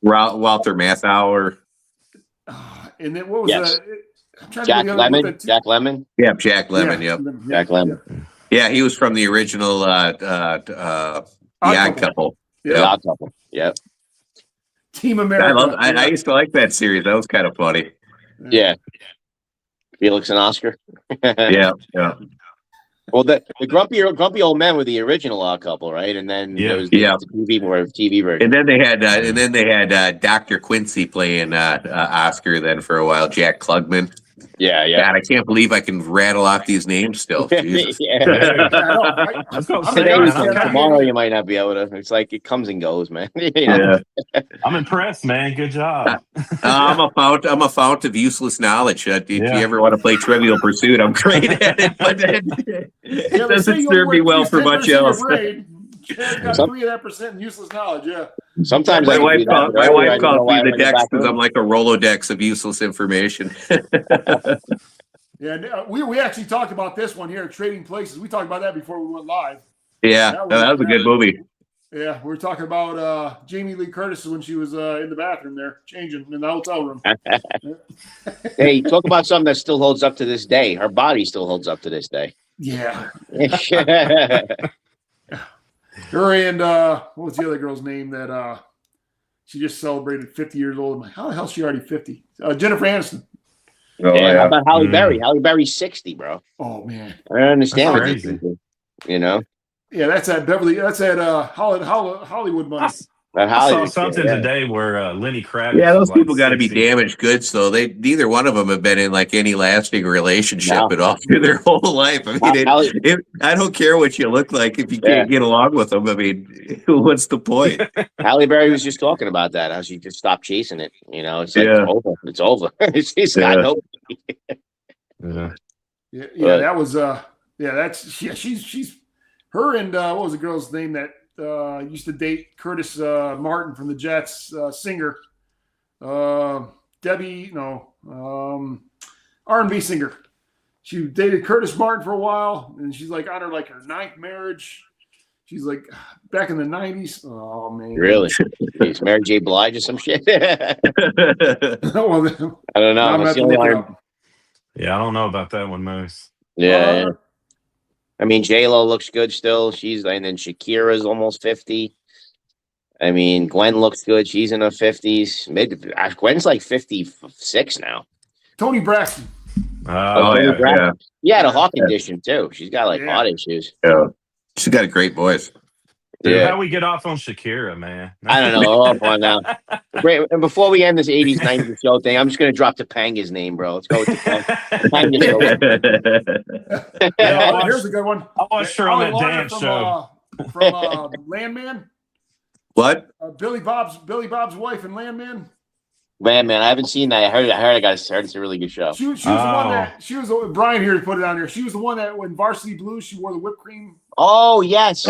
Walter Matthau. And then what was Yes. I'm trying Jack to think of the other- Lemon. Jack Lemon. Yep, Jack Lemmon. Yeah, Yep. Jack Lemmon. Yeah, he was from the original The Odd Couple. Yeah. The Odd Couple. Yep. Team America. I used to like that series. That was kind of funny. Yeah. Felix and Oscar. Yeah. Well, the grumpy old men were the original Odd Couple, right? And then there was the TV version. And then they had Dr. Quincy playing Oscar then for a while. Jack Klugman. Yeah. God, I can't believe I can rattle off these names still. Jesus. Tomorrow you might not be able to. It's like it comes and goes, man. I'm impressed, man. Good job. I'm a fount of useless knowledge. If you ever want to play Trivial Pursuit, I'm great at it, but it doesn't serve me well for much else. Got 3 of that percent useless knowledge. Yeah. Sometimes my wife calls me the Dex because I'm like a Rolodex of useless information. Yeah, we actually talked about this one here, Trading Places. We talked about that before we went live. Yeah, that was a good movie. Yeah, we were talking about Jamie Lee Curtis when she was in the bathroom there, changing in the hotel room. Hey, talk about something that still holds up to this day. Her body still holds up to this day. Yeah. Her and what was the other girl's name that she just celebrated 50 years old? I'm like, how the hell is she already 50? Jennifer Aniston. How about Halle Berry? Halle Berry's 60, bro. Oh man, I don't understand what That's these people, you know. Yeah, that's at Beverly. That's at Hollywood money. That I saw Hollywood something shit, today where Lenny Kravitz. Yeah, those was like people got to be 60. damaged goods. So neither one of them have been in like any lasting relationship at all through their whole life. I mean, I don't care what you look like if you can't get along with them. I mean, what's the point? Halle Berry was just talking about that, how she just stopped chasing it. You know, it's like it's over. She's got no. Yeah, that was she's her and what was the girl's name that used to date Curtis Martin from the Jets, singer Debbie, R&B singer. She dated Curtis Martin for a while, and she's like on her 9th marriage. She's like back in the 90s. Oh man, really? It's Mary J. Blige or some shit. I don't know. Yeah, I don't know about that one, Moose. Yeah. I mean, J-Lo looks good still. And then Shakira's almost 50. I mean, Gwen looks good. She's in her 50s. Gwen's like 56 now. Tony Braxton. Yeah. She had a heart condition too. She's got heart issues. Yeah. She's got a great voice. Dude, how we get off on Shakira, man? I don't know. Off on now. And before we end this 80s, 90s show thing, I'm just going to drop Topanga's name, bro. Let's go with Topanga show. Here's a good one. I watched her on that dance show. From Landman. What? Billy Bob's wife in Landman. Man, I haven't seen that. I heard it's a really good show. She was the one that Brian here to put it on here. She was the one that when Varsity Blues, she wore the whipped cream. Oh yes.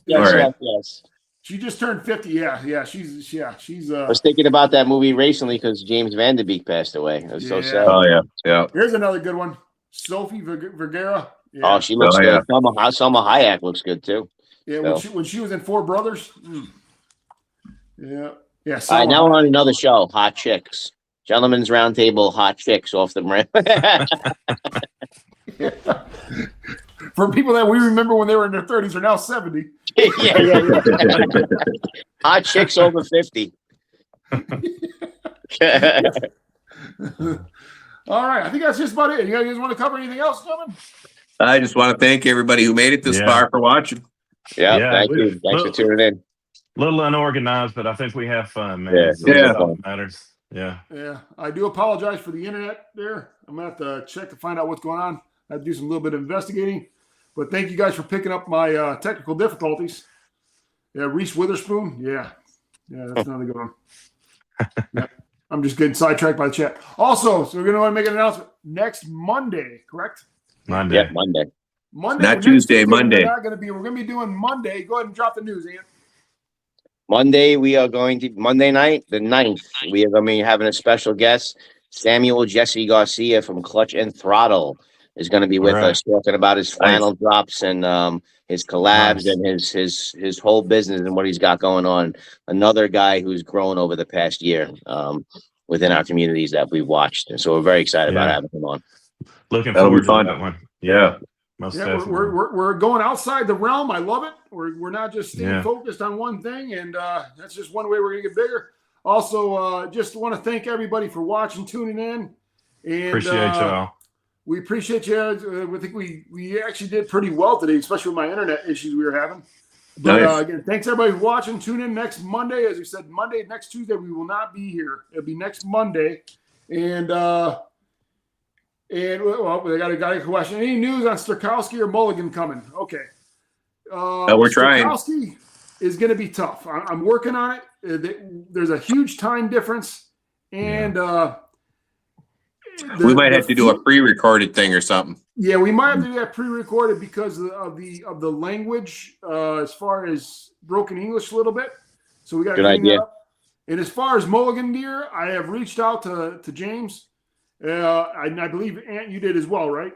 Yes. She just turned 50. Yeah. She's. I was thinking about that movie recently because James Van Der Beek passed away. It was so sad. Oh yeah. Here's another good one. Sophie Vergara. Yeah. Oh, she looks good. Yeah. Selma Hayek looks good too. Yeah, when she was in Four Brothers. Yeah. Yeah. All right, now we're on another show, Hot Chicks. Gentlemen's Roundtable, Hot Chicks off the Brim. For people that we remember when they were in their 30s are now 70. Yeah. Hot Chicks over 50. All right, I think that's just about it. You guys want to cover anything else, gentlemen? I just want to thank everybody who made it this far for watching. Thank you. Thanks for tuning in. A little unorganized, but I think we have fun, man. Yeah. What matters. Yeah. Yeah. I do apologize for the internet there. I'm going to have to check to find out what's going on. I have to do some little bit of investigating. But thank you guys for picking up my technical difficulties. Yeah, Reese Witherspoon. Yeah, that's another good one. Yep. I'm just getting sidetracked by the chat. Also, so we're going to make an announcement next Monday, correct? Monday. Yeah, Monday. Monday, Not Tuesday, Monday. We're going to be doing Monday. Go ahead and drop the news, Ian. Monday, Monday night, the 9th, we are going to be having a special guest. Samuel Jesse Garcia from Clutch and Throttle is going to be with us, talking about his final drops and his collabs and his whole business and what he's got going on. Another guy who's grown over the past year within our communities that we've watched. And so we're very excited about having him on. Looking forward to that one. Yeah. We're going outside the realm. I love it. We're not just staying focused on one thing, and that's just one way we're going to get bigger. Also, just want to thank everybody for watching, tuning in. And appreciate y'all. We appreciate you. I think we actually did pretty well today, especially with my internet issues we were having. But again, thanks everybody for watching. Tune in next Monday. As we said, next Tuesday, we will not be here. It'll be next Monday. And well, we got a question. Any news on Stokowski or Mulligan coming? Okay. We're trying. Stokowski is going to be tough. I'm working on it. There's a huge time difference, and we might have to do a pre-recorded thing or something. Yeah, we might have to do that pre-recorded because of the language as far as broken English a little bit. So we got to clean that up. And as far as Mulligan Deer, I have reached out to James. I believe Ant, you did as well, right?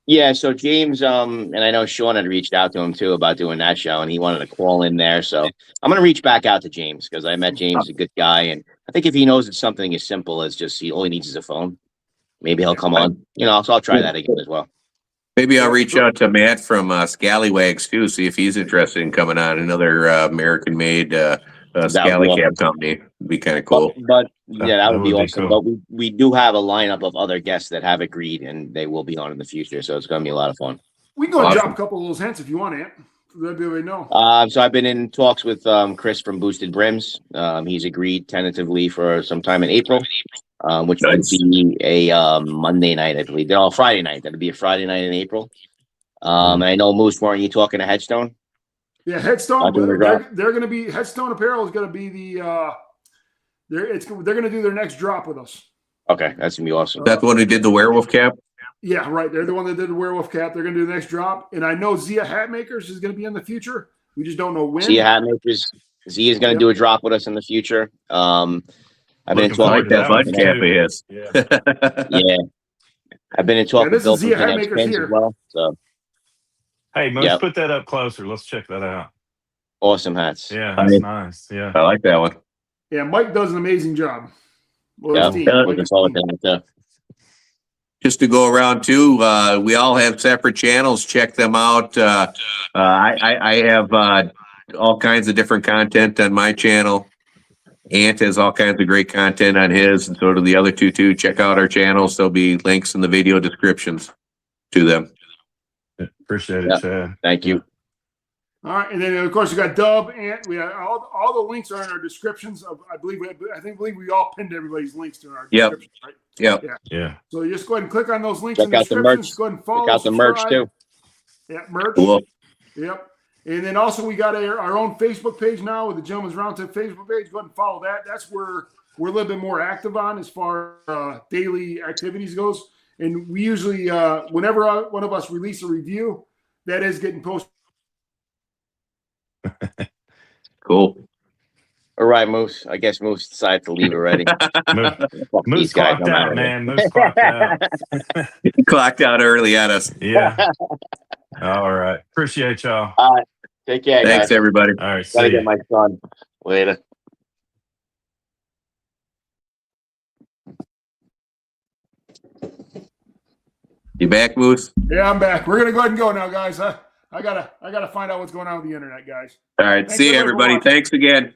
Yeah, so James, and I know Sean had reached out to him too about doing that show, and he wanted to call in there. So I'm going to reach back out to James because I met James, a good guy, and I think if he knows it's something as simple as just all he needs is a phone, maybe he'll come on. So I'll try that again as well. Maybe I'll reach out to Matt from Scallywags too, see if he's interested in coming on. Another American-made Scally Cab company would be kind of cool. But yeah, that would be awesome. Cool. But we do have a lineup of other guests that have agreed, and they will be on in the future. So it's going to be a lot of fun. We can go and drop a couple of those hints if you want, Ant. Let everybody know. So I've been in talks with Chris from Boosted Brims. He's agreed tentatively for some time in April, which would be a Monday night, I believe. They're all Friday night. That'd be a Friday night in April. And I know Moose, weren't you talking to Headstone? Yeah, Headstone. They're going to be Headstone Apparel is going to be the. They're going to do their next drop with us. Okay, that's gonna be awesome. That's the one who did the werewolf cap. Yeah, right. They're the one that did the werewolf cap. They're going to do the next drop, and I know Zia Hatmakers is going to be in the future. We just don't know when. Zia Hatmakers. Zia is going to do a drop with us in the future. I've been in talk with that bud cap is. Yeah, I've been in talk with Bill from Hatmakers as well. So. Hey, Moose, put that up closer. Let's check that out. Awesome hats. Yeah, that's nice. Yeah, I like that one. Yeah, Mike does an amazing job. Just to go around too, we all have separate channels. Check them out. I have all kinds of different content on my channel. Ant has all kinds of great content on his, and so do the other two too. Check out our channels. There'll be links in the video descriptions to them. Appreciate it, Chad. Thank you. All right, and then of course we got Dub, and we have all the links are in our descriptions. I believe we all pinned everybody's links to our descriptions, right? Yeah. So you just go ahead and click on those links. Check out the merch. Go ahead and follow. Check out the merch too. Yeah, merch. Cool. Yep. And then also we got our own Facebook page now with the Gentleman's Roundtable Facebook page. Go ahead and follow that. That's where we're a little bit more active on as far as daily activities goes. And we usually, whenever one of us release a review, that is getting posted. Cool. All right, Moose. I guess Moose decided to leave already. Moose clocked out, man. Moose clocked out. He clocked out early at us. Yeah. All right. Appreciate y'all. All right. Take care, guys. Thanks, everybody. All right. Gotta get my son. Later. You back, Moose? Yeah, I'm back. We're gonna go ahead and go now, guys. I gotta find out what's going on with the internet, guys. All right. See you, everybody. Thanks again.